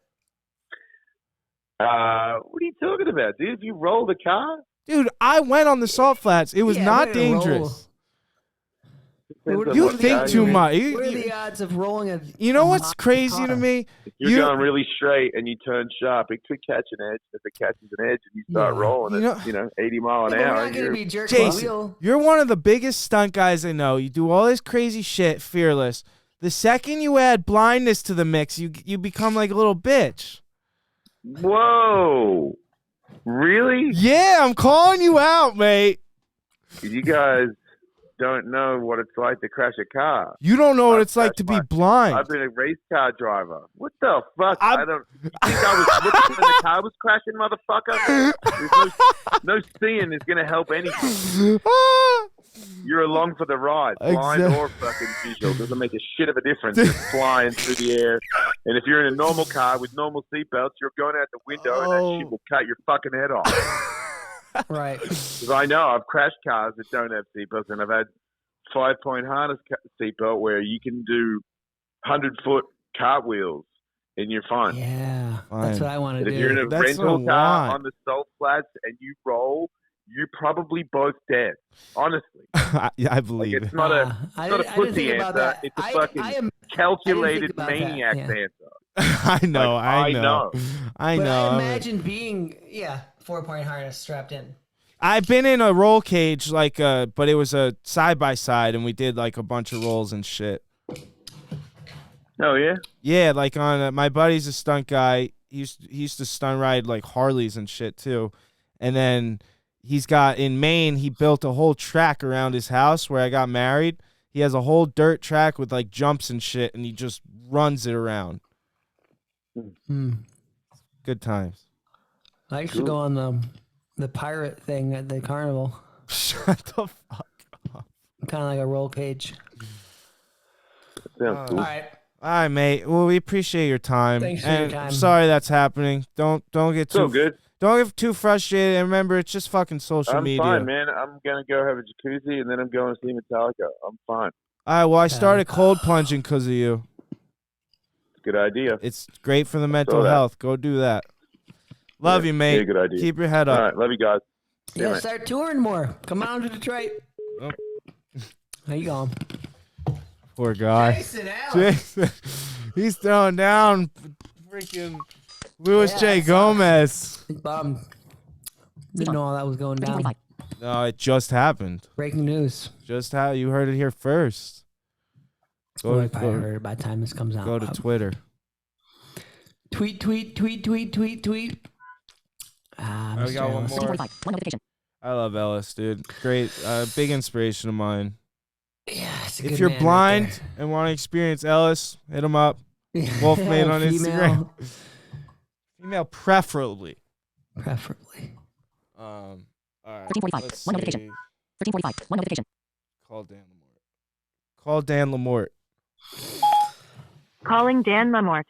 What are you talking about, dude? If you roll the car, Dude, I went on the salt flats. It was Yeah, not we're gonna dangerous. depends on You what think car too you're in. much. What are the odds of rolling a? You know what's crazy to me? If you're going really straight and you turn sharp, it could catch an edge. If it catches an edge and you start rolling You at 80 mile an Yeah, but hour, we're not gonna you're be jerking the Jason, wheel. you're one of the biggest stunt guys I know. You do all this crazy shit, fearless. The second you add blindness to the mix, you become like a little bitch. Whoa. Really? Yeah, I'm calling you out, mate. You guys don't know what it's like to crash a car. You don't know what it's like to be blind. I've been a race car driver. What the fuck? I'm- I don't you think I was looking when the car was crashing, motherfucker? There's no seeing is going to help anything. You're along for the ride, blind or fucking visual. Doesn't make a shit of a difference. You're flying through the air. And if you're in a normal car with normal seatbelts, you're going out the window and that shit will cut your fucking head off. Right. Because I know I've crashed cars that don't have seatbelts, and I've had 5-point harness seatbelt where you can do 100-foot cartwheels and you're fine. Yeah, that's what I want to But do. if you're in a That's rental a car lot. on the salt flats and you roll, you're probably both dead. Honestly. I believe Like, it. it's not a pussy answer. It's a fucking calculated maniac answer. I know. Like, I know. I But know. I imagine being 4-point harness strapped in. I've been in a roll cage, like, but it was a side by side, and we did like a bunch of rolls and shit. Oh yeah. Yeah, like on my buddy's a stunt guy. He used to stunt ride like Harleys and shit too, and then he's got in Maine. He built a whole track around his house where I got married. He has a whole dirt track with like jumps and shit, and he just runs it around. Good times. I used to go on the pirate thing at the carnival. Shut the fuck up. Kind of like a roll cage. Sounds cool. All right. All right, mate. Well, we appreciate your time. Thanks for and your time. I'm sorry that's happening. Don't get too So good. Don't get too frustrated. And remember, it's just fucking social media. I'm fine, man. I'm gonna go have a jacuzzi and then I'm going to see Metallica. I'm fine. All right. Well, I started cold plunging because of you. Good idea. It's great for the mental health. Go do that. Love you, mate. Yeah, good idea. Keep your head up. All right, love you guys. You gotta start touring more. Come on to Detroit. Oh. How you going? Poor guy. Jason Ellis. Jason. He's throwing down freaking Louis J. Gomez. He's bummed. Didn't know all that was going down. No, it just happened. Breaking news. Just how you heard it here first. Well, I probably heard it by the time this comes out. Go to Twitter. Tweet. Ah, We got one more. I love Ellis, dude. Great, big inspiration of mine. Yeah, it's a If good you're man blind right and want to experience Ellis, hit him up. there. Wolfmate on Female, Instagram. Female, preferably. Preferably. All right. 13:45. Let's One notification. see. 13:45. One notification. Call Dan Lemorte. Call Dan Lemorte. Calling Dan Lemorte.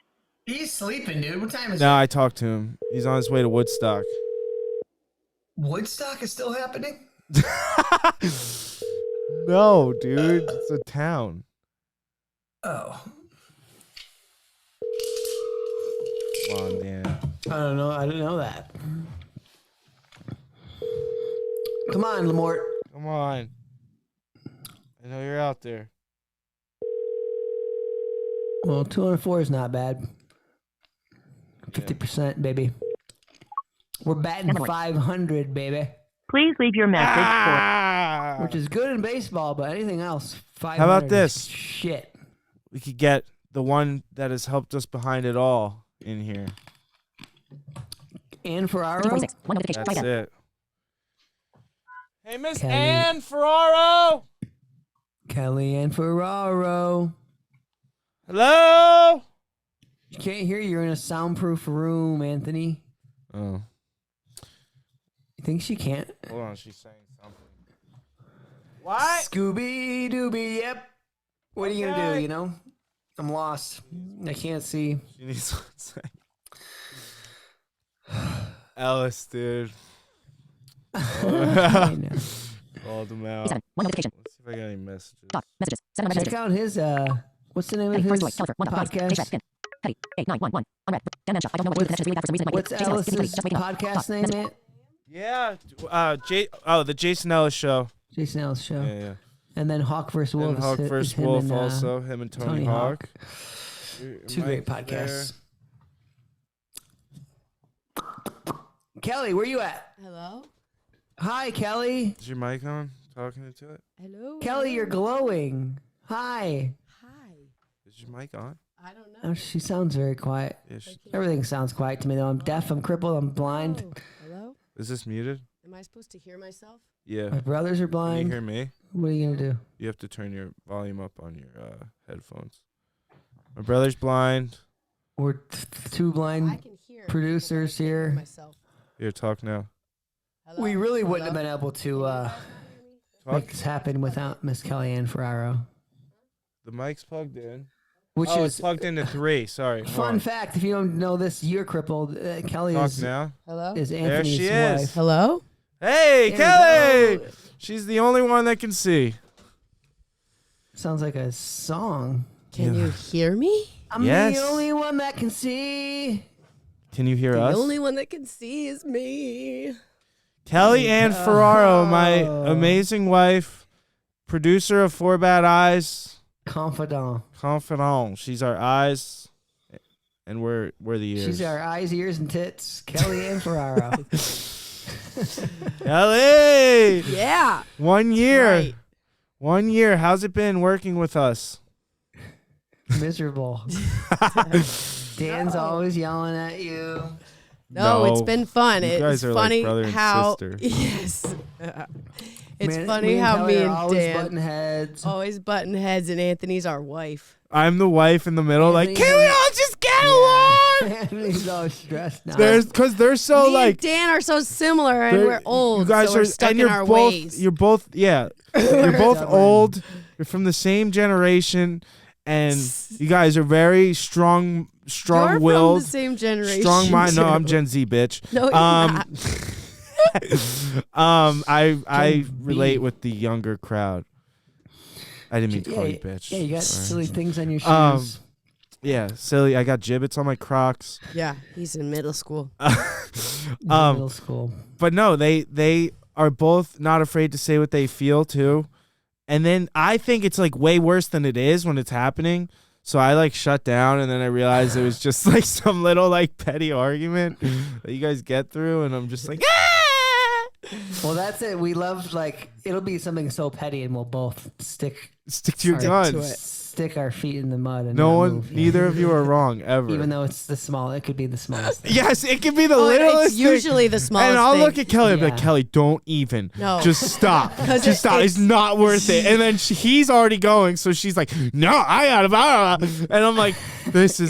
He's sleeping, dude. What time is No, it? I talked to him. He's on his way to Woodstock. Woodstock is still happening? No, dude. It's a town. Oh. Come on, Dan. I don't know. I didn't know that. Come on, Lemorte. Come on. I know you're out there. Well, 204 is not bad. 50%, baby. We're batting 500, baby. Please leave your message Which is good in baseball, but anything else, 500 How about is this? shit. We could get the one that has helped us behind it all in here. Anne Ferraro? 13:46. One notification. That's Try again. it. Hey, Miss Kelly. Anne Ferraro. Kelly Anne Ferraro. Hello. You can't hear you. You're in a soundproof room, Anthony. Oh, You think she can't? hold on. She's saying something. What? Scooby Dooby, yep. What are you gonna do, Okay. you know? I'm lost. I can't see. She needs one second. Ellis, dude. I know. Called him out. 7. One notification. Let's see if I got any messages. Talk. Messages. 7 Check messages. out his what's the name of Hey, his first voice. Telephone. 1 podcast? Spin. Petty. 8911. Unread. Dan Mancina. I don't know what to do with the connections. Really bad for some reason. What's Jason Ellis. Give me Ellis's 20. Just wait to know. podcast Talk. name, Message. man? Yeah. The Jason Ellis show. Jason Ellis show. Yeah. And then Hawk vs. Wolf. And Hawk is vs. him Wolf and, also. Him and Tony Hawk. Two great podcasts. Kelly, where you at? Hello? Hi, Kelly. Is your mic on? Talking into it? Hello? Kelly, you're glowing. Hi. Hi. Is your mic on? I don't know. Oh, she sounds very quiet. Yeah, Everything sounds quiet to me, though. I'm deaf, I'm crippled, I'm blind. Oh, hello? is this muted? Am I supposed to hear myself? Yeah. My brothers are Can you blind. hear me? What are you going to do? You have to turn your volume up on your headphones. My brother's blind. We're two I blind can hear. producers but I can't hear here. myself. Here, talk now. Hello? We really wouldn't have Hello? been able Can to you guys hear me? Talk. make this happen without Miss Kelly Anne Ferraro. The mic's plugged in. Which It's is plugged into 3. Sorry. Hold fun on. fact. If you don't know this, you're crippled. Kelly Talk is now. Hello? There Anthony's she is. wife. Hello? Hey, There Kelly! we go. She's the only one that can see. Sounds like a song. Can Yeah. you hear me? I'm Yes. the only one that can see. Can you hear The us? only one that can see is me. Kelly Anne Ferraro, my amazing wife, producer of Four Bad Eyes. Confidant. She's our eyes, and we're the ears. She's our eyes, ears, and tits. Kelly Anne Ferraro. Kelly! Yeah. 1 year. Right. 1 year. How's it been working with us? Miserable. Dan's always yelling at you. No, it's been fun. You It's guys are funny like brother and how sister. yes. It's Me funny and how Kelly me are and always Dan butting heads. always button heads, and Anthony's our wife. I'm the wife in the middle, like, Anthony- can we all just get along? Anthony's always stressed now. Because they're so me like and Dan are so similar, and they're- we're old. You guys so we're are, stuck and in you're our both. ways. You're both, yeah. You're both Stubborn. old. You're from the same generation, and you guys are very You're strong-willed, from the same generation. strong mind. No, too. I'm Gen Z, bitch. No, you're not. I relate with the younger crowd. I didn't mean to call you bitch. Yeah, you got Sorry. silly things on your shoes. Yeah, silly. I got gibbets on my Crocs. Yeah, he's in middle school. Middle school. But no, they are both not afraid to say what they feel too. And then I think it's like way worse than it is when it's happening. So I like shut down, and then I realized it was just like some little like petty argument that you guys get through, and I'm just like, Well, that's it. We love, like, it'll be something so petty, and we'll both stick stick to your guns. stick our feet in the mud. And No not one, move. neither of you are wrong ever. Even though it's the small, it could be the smallest thing. Yes, it can be the Oh, littlest it's usually the thing. smallest And I'll thing. look at Kelly and be like, Yeah. Kelly, don't even. No. Just stop. 'Cause Just stop. It's not worth it. And then he's already going, so she's like, no, I gotta, blah, blah, blah. And I'm like,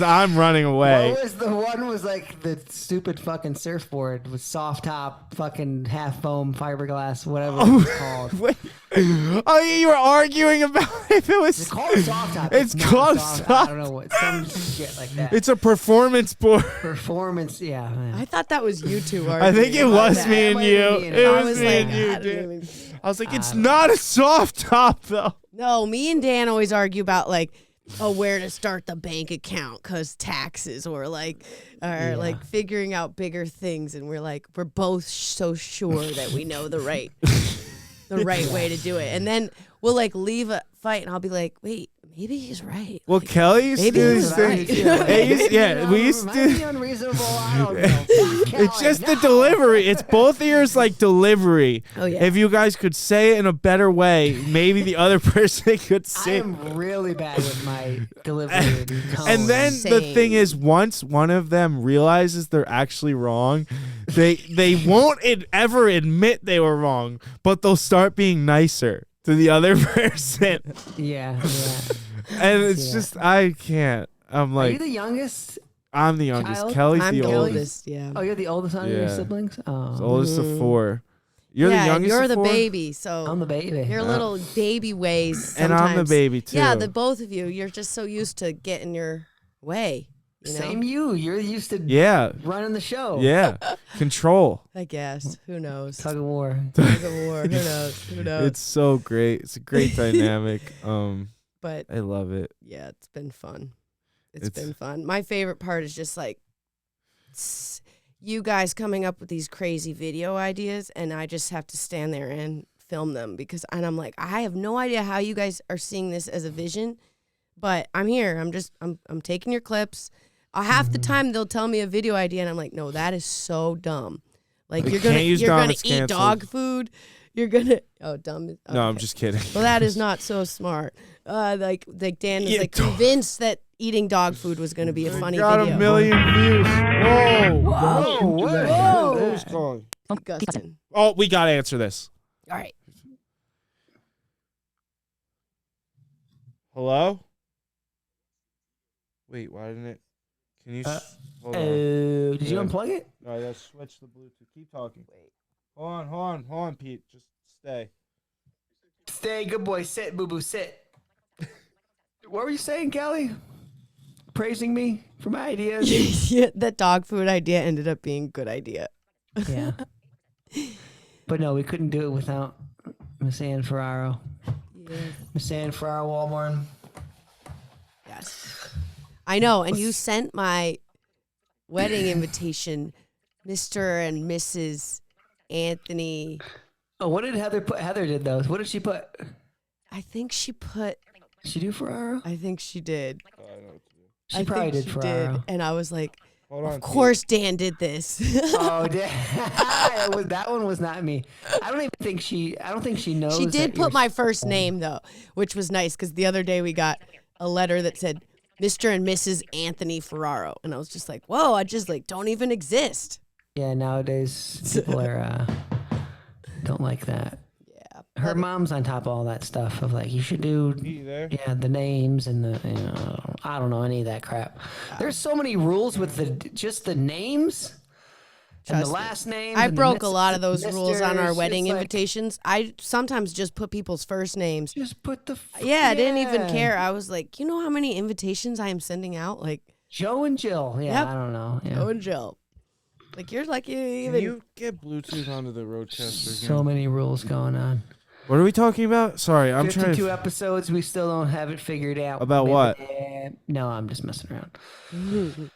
I'm running away. What was the one was like the stupid fucking surfboard with soft top, fucking half foam fiberglass, whatever it was called. Wait. Oh, you were arguing about if it was. It's called soft top. It's not called soft. soft. I don't know what, some shit like that. It's a performance board. Performance, yeah. Man. I thought that was you two. I think it arguing about was that. me and might you. have been me It and I was was me like, and you, I don't dude. even. I was like, it's not a soft top, though. No, me and Dan always argue about like, where to start the bank account because taxes or like figuring out bigger things, and we're both so sure that we know the right way to do it, and then we'll like leave a fight, and I'll be like, wait, maybe he's right. Well, Like, Kelly used to maybe do he these was things. right. We used Might to. be unreasonable. I don't know. Fuck It's Kelly, just the no. delivery. It's both ears like delivery. Oh, yeah. If you guys could say it in a better way, maybe the other person could I say. am really bad with my delivery. And then the Same. thing is, once one of them realizes they're actually wrong, they won't ever admit they were wrong, but they'll start being nicer to the other person. yeah. And it's Yeah. just, I can't. I'm Are you like, the youngest? I'm the youngest. child? Kelly's I'm the the oldest. oldest. Yeah. Oh, you're the oldest out of your Yeah. siblings? Oh. The oldest of four. You're yeah, the youngest you're of the four? baby, so I'm the baby. your little baby ways. And I'm the sometimes- baby, too. Yeah, the both of you. You're just so used to getting your way. You know? Same you. You're used to Yeah. running the show. Yeah. Control. I guess. Who knows? Tug of war. Tug of war. Who knows? Who knows? It's so great. It's a great dynamic. But I love it. yeah, it's been fun. It's It's- been fun. My favorite part is just like you guys coming up with these crazy video ideas, and I just have to stand there and film them and I'm like, I have no idea how you guys are seeing this as a vision, but I'm here. I'm taking your clips. Half the time they'll tell me a video idea, and I'm like, no, that is so dumb. Like We you're can't gonna use you're dumb, gonna it's eat canceled. dog food. You're gonna dumb. No, I'm okay. just kidding. Well, that is not so smart. Like Dan was Yeah, like dog- convinced that eating dog food was going to be a funny Got video. 1 million views. Whoa. Whoa! Who's calling? Gustin. Oh, we got to answer this. All right. Hello? Wait, why didn't it? Can you? Hold on. Did you Yeah. unplug it? No, I got to switch the Bluetooth. Keep talking. Wait. Hold on, Pete. Just stay. Stay, good boy. Sit, boo boo, sit. What were you saying, Kelly? Praising me for my ideas? Yeah, that dog food idea ended up being a good idea. Yeah. But no, we couldn't do it without Miss Anne Ferraro. Yeah. Miss Anne Ferraro Walmart. Yes. I know. And you sent my wedding invitation, Mr. and Mrs. Anthony. Oh, what did Heather put? Heather did those. What did she put? I think she put. Did she do Ferraro? I think she did. She probably did Ferraro. And I was like, Hold on, of course Dan did this. Oh, that one was not me. I don't think she knows. She did that put my first name though, which was nice because the other day we got a letter that said Mr. and Mrs. Anthony Ferraro, and I was just like, whoa, I just like don't even exist. Yeah, nowadays people are don't like that. Yeah, Her mom's on top of all that stuff of like you should do the names and the I don't know any of that crap. There's so many rules with the names and the last names. I broke a lot of those rules on our wedding invitations. I sometimes just put people's first names. Just put the I didn't even care. I was like, you know how many invitations I am sending out? Like Joe and Jill. Yeah, Yep. I don't know. Yeah. Joe and Jill. Like you're like you even. Can you get Bluetooth onto the Roadcaster again? So many rules going on. What are we talking about? Sorry, I'm 52 trying to... episodes, we still don't have it figured out. About what? No, I'm just messing around.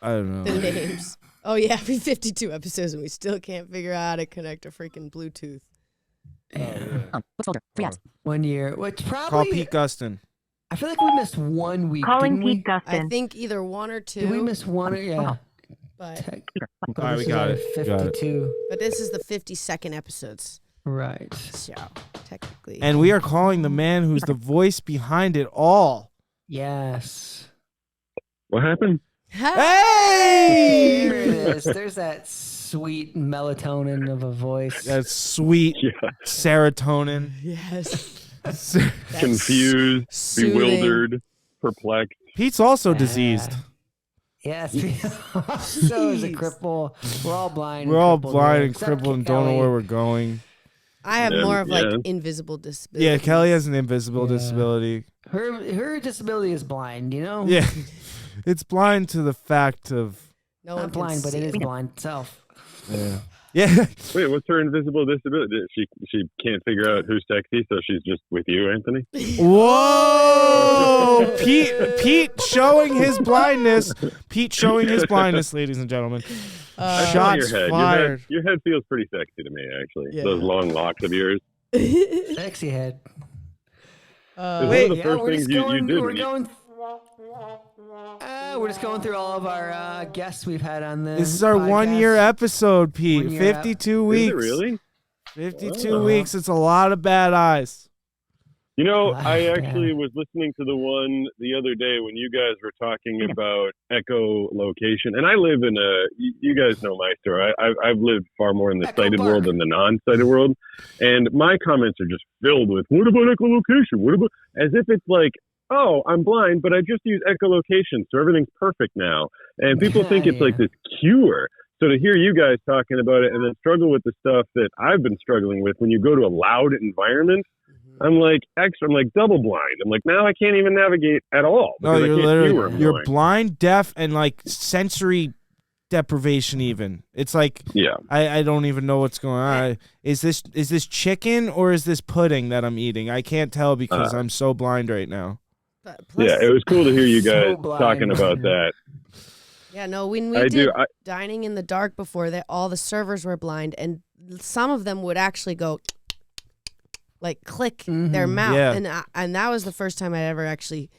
I don't The know. names. Oh yeah, 52 episodes and we still can't figure out how to connect a freaking Bluetooth. Books folder. 3 apps. 1 year, which Call probably Pete Gustin. I feel like we missed 1 week. Calling didn't we? Pete I Gustin. think either 1 or 2. Did we miss one? Yeah. But All right, we got it. We got it. 52. this is the 52nd episodes. Right. So technically. And we are calling the man who's the voice behind it all. Yes. What happened? Hey! There it is. There's that sweet melatonin of a voice. That sweet serotonin. Yes. Confused, soothing. bewildered, perplexed. Pete's also diseased. Yes. So is a cripple. We're all blind. We're all crippled, blind right? and Except crippled and don't know Kelly. where we're going. I have Yeah, more of like yeah. invisible disability. Yeah, Kelly has an invisible disability. Her disability is blind, you know? Yeah. It's blind to the fact of... No one Not can blind, but see it is blind itself. Yeah. Yeah. Wait, what's her invisible disability? She can't figure out who's sexy, so she's just with you, Anthony? Whoa! Pete showing his blindness. Pete showing his blindness, ladies and gentlemen. I saw Shots your head. fired. Your head feels pretty sexy to me, actually. Yeah. Those long locks of yours. Sexy head. It's Wait, one of the first things you did. when you- We're just going through all of our guests we've had on this. This is our 1 year episode, Pete. 1 year 52 Is weeks. it really? 52 weeks. It's a lot of bad eyes. You know, Ah, I actually was listening to the one the other day when you guys were talking about echolocation, and I live in you guys know my story. I've lived far more in the Echo sighted Park. world than the non-sighted world, and my comments are just filled with, what about echolocation? What about, as if it's like, oh, I'm blind, but I just use echolocation, so everything's perfect now. And people think it's like this cure. So to hear you guys talking about it and then struggle with the stuff that I've been struggling with when you go to a loud environment, I'm like double blind. I'm like, now I can't even navigate at all. No, because I you're can't see where literally I'm you're going. blind, deaf, and like sensory deprivation. Even it's like I don't even know what's going on. Is this chicken or is this pudding that I'm eating? I can't tell because I'm so blind right now. Yeah, it was cool to hear you So guys blind. talking about that. Yeah, no, when we I did do. dining in the dark before, that all the servers were blind, and some of them would actually go like click their mouth, Yeah. and that was the first time I'd ever actually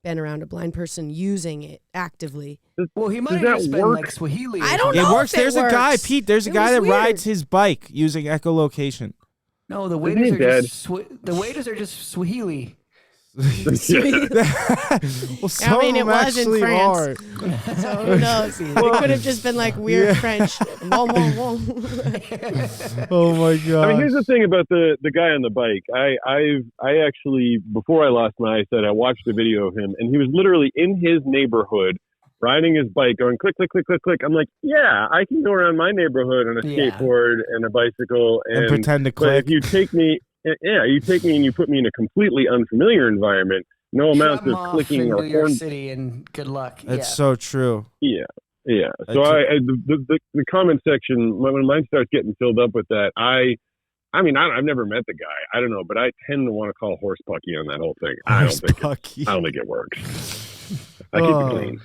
been around a blind person using it actively. Well, he might Does have that just been work? like Swahili. I don't It know. works. if it There's a guy, works. Pete. There's a It guy was that weird. rides his bike using echolocation. No, the Isn't he waiters are dead? just the waiters are just Swahili. Well, some I mean, of it them was in actually France. are. So who knows? It could have just been like weird French. Whoa, whoa, whoa. Oh my god! I mean, here's the thing about the guy on the bike. I actually, before I lost my eyesight, I watched a video of him, and he was literally in his neighborhood riding his bike, going click, click, click, click, click. I'm like, yeah, I can go around my neighborhood on a skateboard and a bicycle and pretend to But click. if you take me, you take me and you put me in a completely unfamiliar environment, no amount Shut 'em of off clicking in or New York horn. City, and good luck. That's so true. Yeah. So the comment section, when mine starts getting filled up with that, I've never met the guy. I don't know, but I tend to want to call horse pucky on that whole thing. I don't think it works. I keep it clean.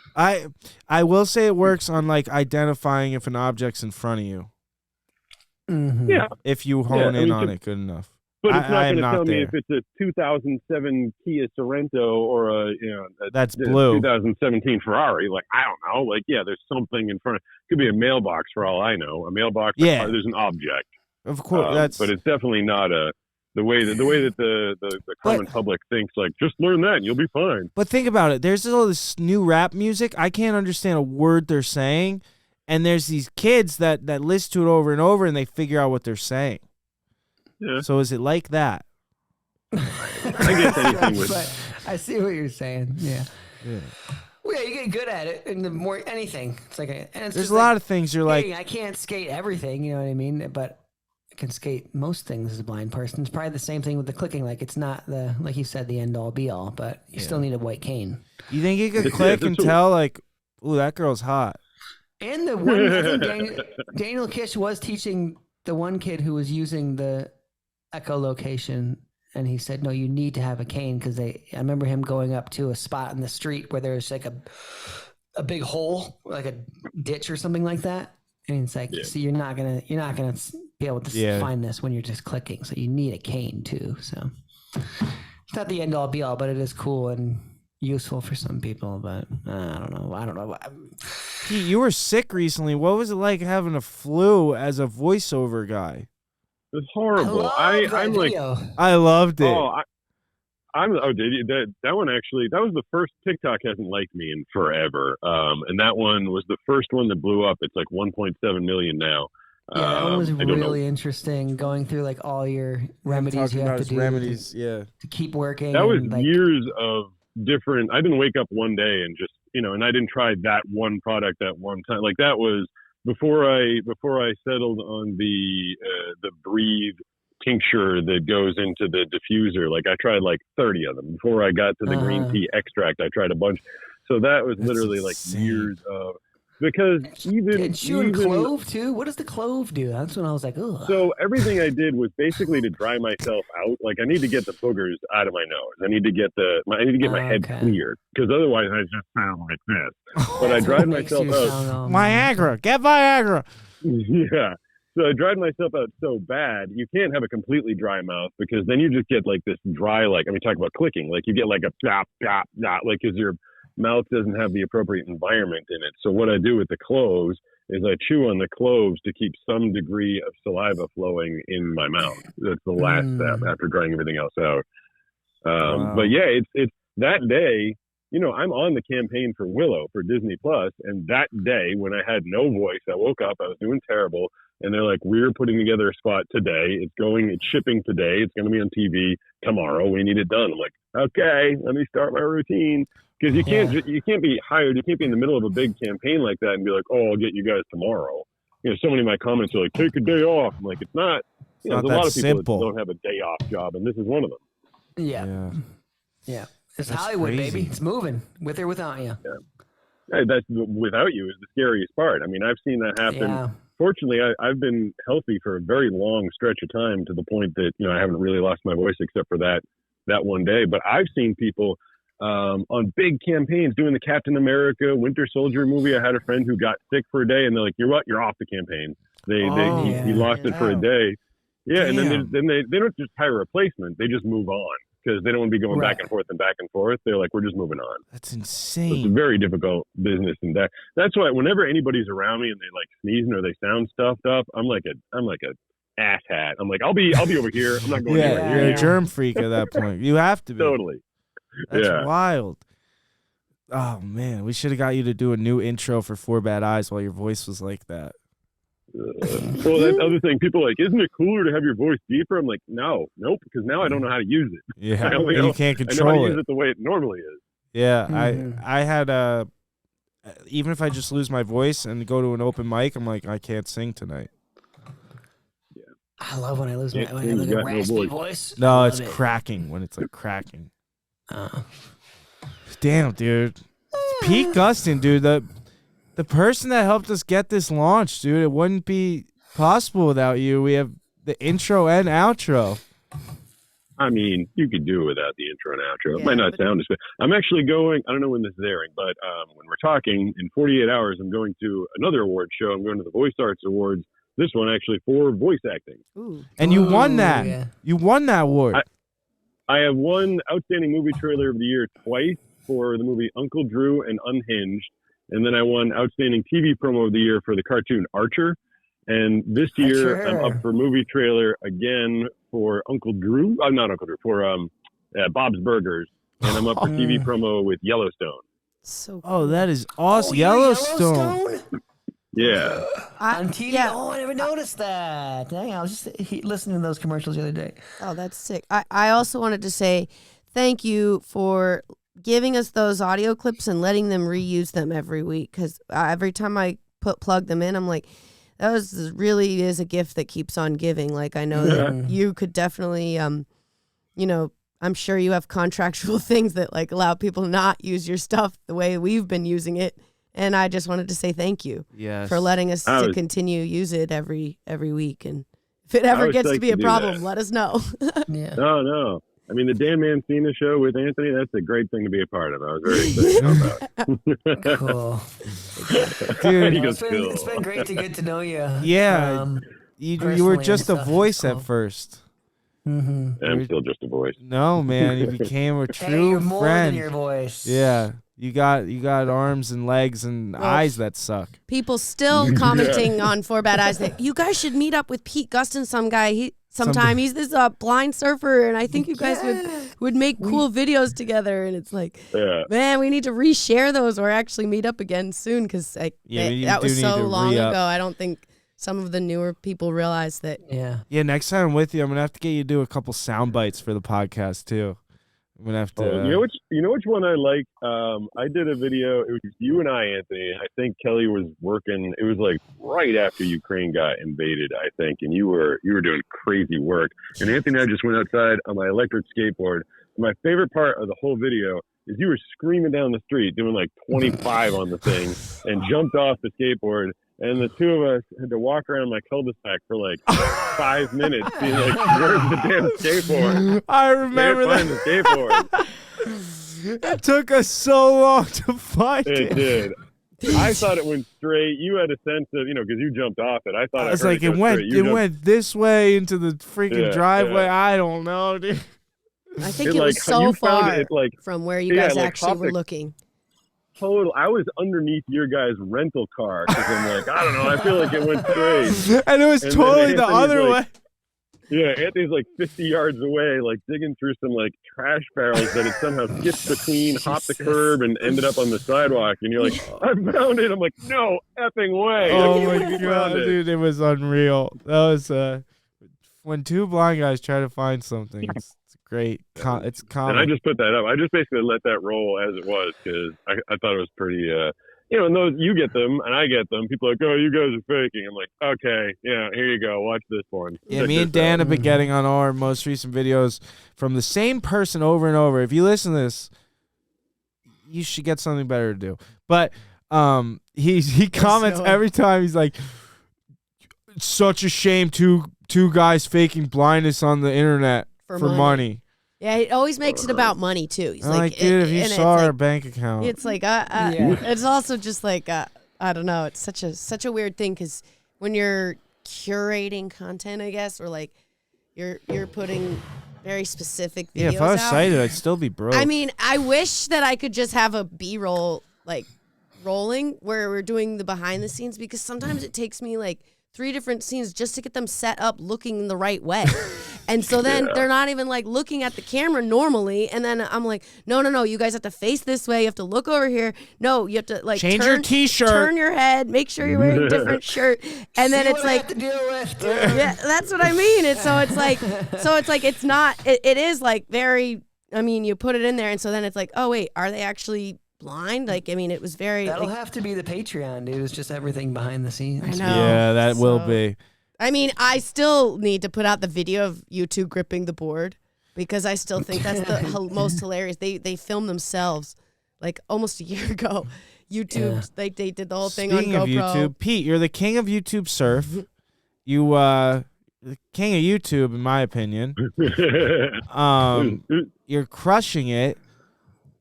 I will say it works on like identifying if an object's in front of you. Mhm. Yeah, if you hone in on it good enough. but it's I not am going to not tell me there. if it's a 2007 Kia Sorento or a That's blue. 2017 Ferrari. Like, I don't know. Like, yeah, there's something in front of. Could be a mailbox for all I know. A mailbox. Yeah. There's an object. Of course, But it's definitely not the way that the common public thinks. Like, just learn that and you'll be fine. But think about it. There's all this new rap music. I can't understand a word they're saying, and there's these kids that listen to it over and over, and they figure out what they're saying. Yeah. So is it like that? I guess anything with. But I see what you're saying. Yeah. Yeah. Well, yeah, you get good at it, and the more anything, it's like, and it's There's just a lot of things you're like. skating. I can't skate everything, you know what I mean? But I can skate most things as a blind person. It's probably the same thing with the clicking. Like, it's not like you said, the end all be all, but you still need a white cane. You think you could click and tell, like, ooh, that girl's hot? And the one, I think Daniel Kish was teaching the one kid who was using the echolocation, and he said, no, you need to have a cane, because I remember him going up to a spot in the street where there's like a big hole, like a ditch or something like that. And it's like, see, you're not gonna be able to find this when you're just clicking. So you need a cane too. So it's not the end all be all, but it is cool and useful for some people. But I don't know. Pete, you were sick recently. What was it like having a flu as a voiceover guy? It was horrible. I'm like, I loved it. Did you? That one actually, that was the first. TikTok hasn't liked me in forever. And that one was the first one that blew up. It's like 1.7 million now. Yeah, that one was really interesting, going through like all your remedies you have to do to keep working. That was years of different. I didn't wake up one day and just, and I didn't try that one product at one time. Like, that was before I settled on the Breathe tincture that goes into the diffuser. Like, I tried like 30 of them before I got to the green tea extract. I tried a bunch. So that was literally like years of, because even clove too. What does the clove do? That's when I was like, ugh. So everything I did was basically to dry myself out. Like, I need to get the boogers out of my nose. I need to get my head cleared, because otherwise I just sound like this. But I dried myself out. Viagra, get Viagra. Yeah. So I dried myself out so bad, you can't have a completely dry mouth, because then you just get like this dry, like, I mean, talk about clicking, like you get like a bop, bop, bop, like, because your mouth doesn't have the appropriate environment in it. So what I do with the cloves is I chew on the cloves to keep some degree of saliva flowing in my mouth. That's the last step after drying everything else out. But yeah, it's that day, I'm on the campaign for Willow for Disney Plus, and that day when I had no voice, I woke up, I was doing terrible, and they're like, we're putting together a spot today. It's shipping today. It's going to be on TV tomorrow. We need it done. I'm like, okay, let me start my routine. Because you can't be hired. You can't be in the middle of a big campaign like that and be like, oh, I'll get you guys tomorrow. So many of my comments are like, take a day off. I'm like, it's not. There's a lot of people that don't have a day off job, and this is one of them. Yeah. It's Hollywood, crazy. baby. It's moving with or without you. Yeah. That's without you is the scariest part. I mean, I've seen that happen. Yeah. Fortunately, I've been healthy for a very long stretch of time, to the point that I haven't really lost my voice except for that one day. But I've seen people on big campaigns doing the Captain America Winter Soldier movie. I had a friend who got sick for a day, and they're like, you're off the campaign. He lost it for a day. Yeah. Damn. And then they don't just hire a replacement. They just move on, because they don't want to be going back and forth and back and forth. They're like, we're just moving on. That's So insane. it's a very difficult business, and that's why whenever anybody's around me and they like sneezing or they sound stuffed up, I'm like a ass hat. I'm like, I'll be over here. I'm not going anywhere. You're a germ freak at that point. You have to be. Totally. That's wild. Oh man, we should have got you to do a new intro for Four Bad Eyes while your voice was like that. Well, that other thing, people are like, isn't it cooler to have your voice deeper? I'm like, nope, because now I don't know how to use it. Yeah, you can't I know control how to it. use it the way it normally is. Yeah, I had even if I just lose my voice and go to an open mic, I'm like, I can't sing tonight. I love when I lose my raspy voice. No, it's cracking when it's like cracking. Damn, dude. Pete Gustin, dude, the person that helped us get this launched, dude. It wouldn't be possible without you. We have the intro and outro. I mean, you could do it without the intro and outro. It might not sound as good. I'm actually going, I don't know when this is airing, but when we're talking, in 48 hours, I'm going to another award show. I'm going to the Voice Arts Awards this one actually for voice acting. Ooh. And you won Ooh, that. yeah. You won that award. I have won Outstanding Movie Trailer of the Year twice for the movie Uncle Drew and Unhinged. And then I won Outstanding TV Promo of the Year for the cartoon Archer. And this year I'm up for movie trailer again for Uncle Drew. Not Uncle Drew, for Bob's Burgers. And I'm up for TV promo with Yellowstone. So Oh, that is awesome. yeah, Yellowstone. Yeah. On TV? yeah. Oh, I never noticed that. Dang, I was just listening to those commercials the other day. Oh, that's sick. I also wanted to say thank you for giving us those audio clips and letting them reuse them every week, because every time I plug them in, I'm like, that really is a gift that keeps on giving. Like, I know that you could definitely, you know, I'm sure you have contractual things that like allow people to not use your stuff the way we've been using it. And I just wanted to say thank you for letting us to continue use it every week. And if it ever gets to be a problem, let us know. Yeah. No. I mean, the Dan Mancina show with Anthony, that's a great thing to be a part of. I was very excited about it. Cool. Dude, It's been great to get to know you. Yeah. You were just a voice at first. Mm-hmm. I'm still just a voice. No, man, you became a true you're more friend. than your voice. Yeah, you got arms and legs and eyes that suck. People still commenting on Four Bad Eyes that you guys should meet up with Pete Gustin sometime. He's this blind surfer, and I think you guys would make cool videos together. And it's like, man, we need to reshare those or actually meet up again soon, because that was so long ago. I don't think some of the newer people realize that. Yeah. Next time I'm with you, I'm gonna have to get you to do a couple sound bites for the podcast too. I'm gonna have to. You know which one I like? I did a video. It was you and I, Anthony. I think Kelly was working. It was like right after Ukraine got invaded, I think, and you were doing crazy work. And Anthony and I just went outside on my electric skateboard. My favorite part of the whole video is you were screaming down the street, doing like 25 on the thing, and jumped off the skateboard. And the two of us had to walk around my cul-de-sac for like 5 minutes, being like, "Where's the damn skateboard?" I remember that. Can't find the skateboard. It took us so long to find it. It did. I thought it went straight. You had a sense of, because you jumped off it. I thought I was like, it went this way into the freaking driveway. Yeah. I don't know, dude. I think it was so far from where you guys actually were looking. Total. I was underneath your guys' rental car because I'm like, I don't know. I feel like it went straight, and it was totally the other way. Yeah, Anthony's like 50 yards away, like digging through some like trash barrels that had somehow skipped between, hopped the curb, and ended up on the sidewalk. And you're like, I found it. I'm like, no effing way. Oh my god, dude, it was unreal. That was when two blind guys try to find something. It's great. It's common. And I just put that up. I just basically let that roll as it was because I thought it was pretty. And those you get them and I get them. People are like, oh, you guys are faking. I'm like, okay, yeah, here you go. Watch this one. Yeah, me and Dan have been getting on our most recent videos from the same person over and over. If you listen to this, you should get something better to do. But he comments every time. He's like, it's such a shame two guys faking blindness on the internet for money. Yeah, he always makes it about money too. He's like, dude, if you saw our bank account, it's like, it's also just like, I don't know. It's such a weird thing because when you're curating content, I guess, or like you're putting very specific videos. Yeah, if I was sighted, I'd still be broke. I mean, I wish that I could just have a B-roll like rolling where we're doing the behind the scenes, because sometimes it takes me like 3 different scenes just to get them set up looking the right way. And so then they're not even like looking at the camera normally. And then I'm like, no, you guys have to face this way. You have to look over here. No, you have to like change your t-shirt, turn your head, make sure you're wearing a different shirt. And then it's like, yeah, that's what I mean. It's like, it's not, it is like very, I mean, you put it in there. And so then it's like, oh wait, are they actually blind? Like, I mean, it was very. That'll have to be the Patreon, dude. It's just everything behind the scenes. I know. Yeah, that will be. I mean, I still need to put out the video of you two gripping the board because I still think that's the most hilarious. They filmed themselves like almost a year ago. YouTube, they did the whole thing Speaking on of GoPro. YouTube, Pete, you're the king of YouTube surf. You the king of YouTube, in my opinion. You're crushing it.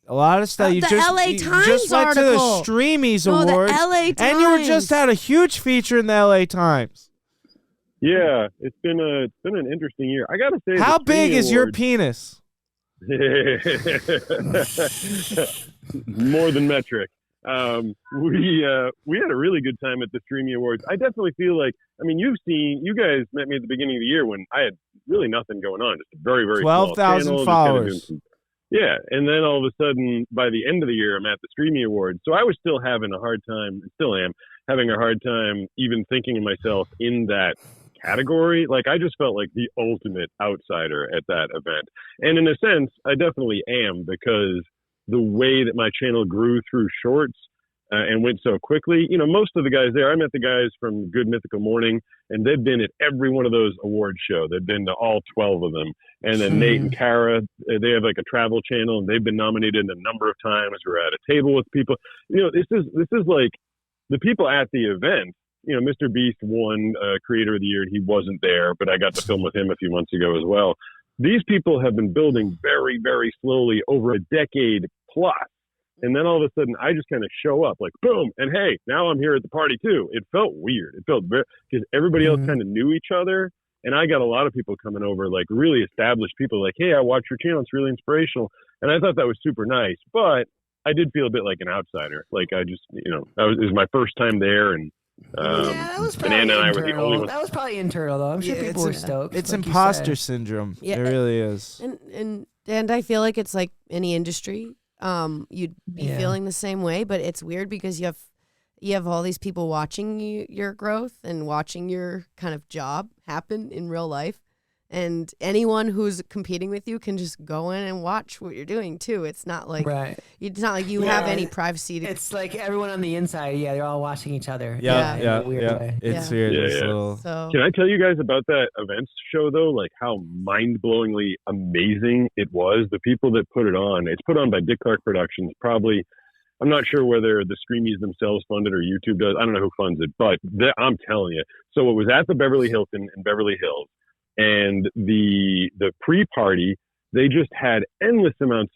A lot of stuff. You the just, LA you Times just went article. to the Streamies Awards. The LA Times. And you were just had a huge feature in the LA Times. Yeah, it's been an interesting year. I gotta say, How the big Streamy is your Awards- penis? More than metric. We had a really good time at the Streamy Awards. I definitely feel like, I mean, you guys met me at the beginning of the year when I had really nothing going on, just a very, very small 12,000 channel, just followers. doing some- yeah, and then all of a sudden, by the end of the year, I'm at the Streamy Awards. So I was still having a hard time, still am, having a hard time even thinking of myself in that category. Like, I just felt like the ultimate outsider at that event. And in a sense, I definitely am, because the way that my channel grew through shorts and went so quickly, you know, most of the guys there, I met the guys from Good Mythical Morning, and they've been at every one of those award shows. They've been to all 12 of them. And then Nate and Kara, they have like a travel channel, and they've been nominated a number of times. We're at a table with people. You know, this is like the people at the event. You know, Mr. Beast won Creator of the Year, and he wasn't there, but I got to film with him a few months ago as well. These people have been building very, very slowly over a decade plus. And then all of a sudden, I just kind of show up like, boom, and hey, now I'm here at the party too. It felt weird. It felt very, because everybody else kind of knew each other. And I got a lot of people coming over, like really established people, like, hey, I watch your channel. It's really inspirational. And I thought that was super nice. But I did feel a bit like an outsider. Like, I just, you know, it was my first time there. And that was probably Banana and I were the only ones. That was probably internal, though. I'm sure people were stoked. It's like you imposter said. syndrome. Yeah. It really is. And I feel like it's like any industry. You'd be Yeah. feeling the same way, but it's weird because you have all these people watching your growth and watching your kind of job happen in real life. And anyone who's competing with you can just go in and watch what you're doing too. It's not like it's not like you have any privacy. It's like everyone on the inside. Yeah, they're all watching each other. Yeah. in a weird way. It's weird. Yeah, It's yeah. little- So Can I tell you guys about that events show though? Like how mind-blowingly amazing it was. The people that put it on. It's put on by Dick Clark Productions. Probably, I'm not sure whether the Streamies themselves fund it or YouTube does. I don't know who funds it, but I'm telling you. So it was at the Beverly Hilton in Beverly Hills, and the pre-party, they just had endless amounts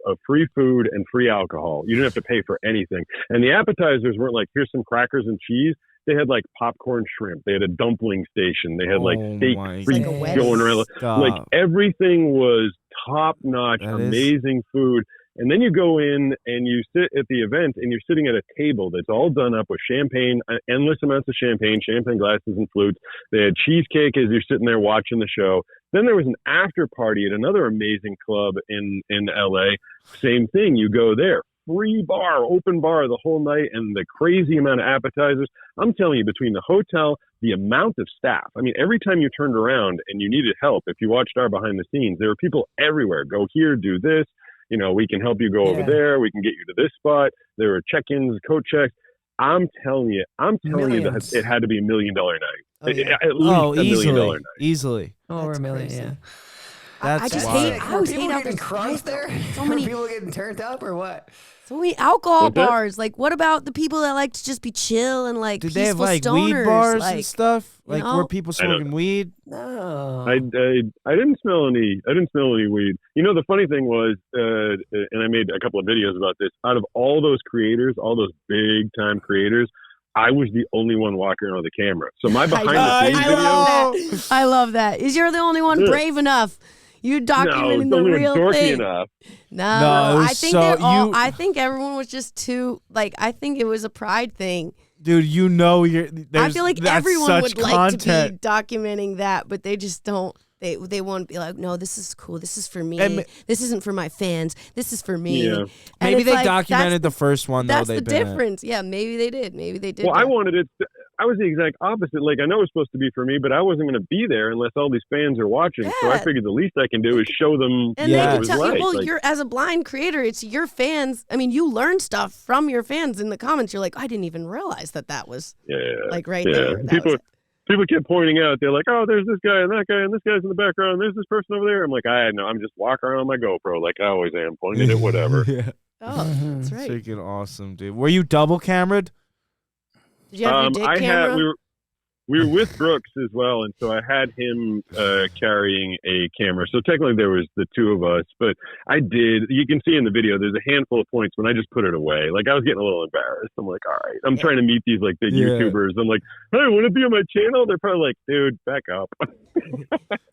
of free food and free alcohol. You didn't have to pay for anything. And the appetizers weren't like, here's some crackers and cheese. They had like popcorn shrimp. They had a dumpling station. They had like steak my free Like a wedding. going around. Stop. Like everything was top notch, That is- amazing food. And then you go in and you sit at the event, and you're sitting at a table that's all done up with champagne, endless amounts of champagne glasses and flutes. They had cheesecake as you're sitting there watching the show. Then there was an after party at another amazing club in LA. Same thing. You go there. Free bar, open bar the whole night, and the crazy amount of appetizers. I'm telling you, between the hotel, the amount of staff. I mean, every time you turned around and you needed help, if you watched our behind the scenes, there were people everywhere. Go here, do this. You know, we can help you go over there. We can get you to this spot. There were check-ins, coat checks. I'm telling you Millions. that it had to be $1 million night. Oh, yeah. At least $1 million night. Easily. Over That's a million. crazy. Yeah. That's I just wild. hate. I always people hate how getting there's crushed there. so many people getting turned up or what? so many alcohol What's that? bars. Like, what about the people that like to just be chill and like Did peaceful they have like stoners? weed bars like, and stuff? you Like know? were people I don't smoking weed? No. I didn't smell any. I didn't smell any weed. You know, the funny thing was, and I made a couple of videos about this. Out of all those creators, all those big time creators, I was the only one walking around with a camera. So my behind the scenes I video. love that. I love that. Is you're the only one Yeah. brave enough? You No, documenting it's the only real dorky thing. enough. No, it was I think so- they're all. you- I think everyone was just too like. I think it was a pride thing. Dude, you know I feel like that's everyone such would like content. to be documenting that, but they just don't. They won't be like, no, this is cool. This is for me. And- this isn't for my fans. This is for me. Yeah. And Maybe it's they like, documented the first one though. That's They the difference. Yeah, maybe they did. Maybe they did. Well, I that. wanted it. I was the exact opposite. Like, I know it's supposed to be for me, but I wasn't going to be there unless all these fans are watching. So I Yeah. figured the least I can do is show them And what Yeah. they it can was tell like. you, well, Like, you're as a blind creator, it's your fans. I mean, you learn stuff from your fans in the comments. You're like, I didn't even realize that was yeah, like right yeah. there. That People, was it. people kept pointing out. They're like, "Oh, there's this guy and that guy and this guy's in the background. And there's this person over there." I'm like, I know. I'm just walking around on my GoPro like I always am, pointing at whatever. Yeah. Oh, that's right. Freaking awesome, dude. Were you double cameraed? Did you have your dick camera? we were with Brooks as well, and so I had him carrying a camera. So technically there was the two of us, but you can see in the video, there's a handful of points when I just put it away. Like I was getting a little embarrassed. I'm like, all right, I'm trying to meet these like big YouTubers. I'm like, hey, want to be on my channel? They're probably like, dude, back up.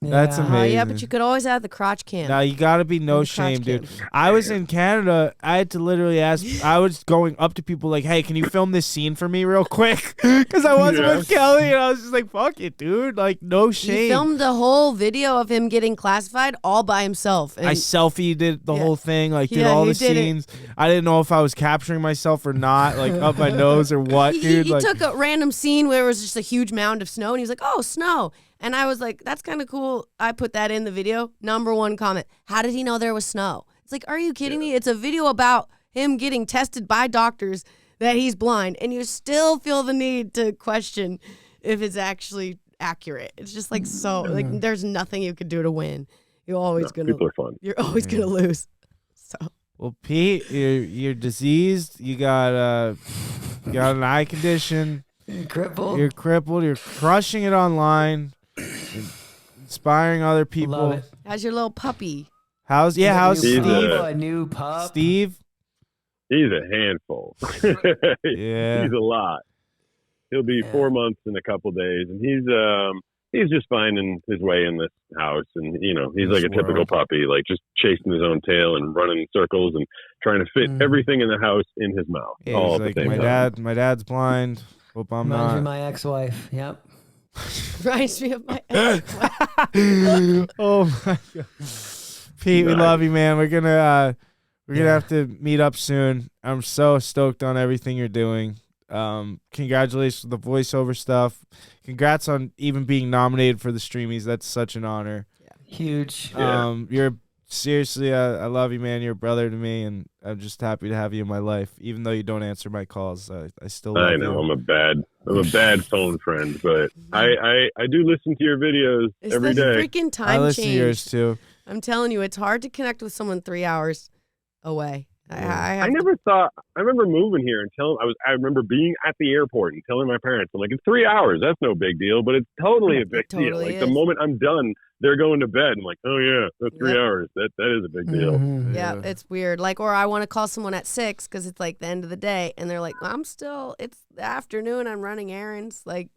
That's amazing. Yeah, but you could always add the crotch cam. Now you gotta be no shame, dude. I was in Canada. I had to literally ask. I was going up to people like, "Hey, can you film this scene for me real quick?" Because I wasn't with Kelly, and I was just like, "Fuck it, dude! Like, no shame." He filmed the whole video of him getting classified all by himself. And I selfie did the whole thing, like did all the scenes. I didn't know if I was capturing myself or not, like up my nose or what, dude. He took a random scene where it was just a huge mound of snow, and he's like, "Oh, snow." And I was like, that's kind of cool. I put that in the video. Number one comment. How did he know there was snow? It's like, are you kidding me? It's a video about him getting tested by doctors that he's blind, and you still feel the need to question if it's actually accurate. It's just like like there's nothing you could do to win. You're always people are fun. You're always gonna lose. So well, Pete, you're diseased. You got an eye condition. You're crippled. You're crippled. You're crushing it online. Inspiring other people. Love it. How's your little puppy? How's Steve? A new pup. Steve? He's a handful. Yeah. He's a lot. He'll be 4 months in a couple days, and he's just finding his way in this house, and he's like a typical puppy, like just chasing his own tail and running in circles and trying to fit everything in the house in his mouth. Yeah, all at like, the same time. My dad's blind. Hope I'm Reminds me not. of my ex-wife. Yep. Reminds me of my Oh my god, Pete, we love you, man. We're gonna have to meet up soon. I'm so stoked on everything you're doing. Congratulations on the voiceover stuff. Congrats on even being nominated for the Streamies. That's such an honor. Huge. You're seriously, I love you, man. You're a brother to me, and I'm just happy to have you in my life. Even though you don't answer my calls, I still love you. I know I'm a bad phone friend, but I do listen to your videos every day. Freaking time I listen change. to yours too. I'm telling you, it's hard to connect with someone 3 hours away. I remember moving here and I remember being at the airport and telling my parents, I'm like, it's 3 hours. That's no big deal, but it's totally a big deal. Like the moment I'm done, they're going to bed. I'm like, oh yeah, that's 3 hours. That is a big deal. Yeah, it's weird. Like, or I want to call someone at 6 because it's like the end of the day, and they're like, it's the afternoon. I'm running errands. Like,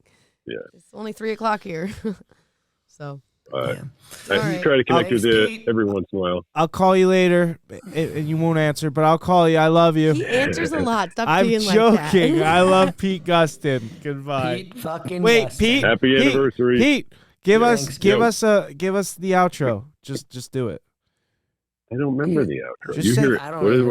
it's only 3 o'clock here. So. I try to connect with you every once in a while. I'll call you later, and you won't answer, but I'll call you. I love you. He answers a lot. Stop I'm being joking. like that. I love Pete Gustin. Goodbye. Pete fucking Wait, Gustin. Pete. Happy anniversary. Pete, give us the outro. Just do it. I don't remember the outro. Just you say- hear it? I What don't is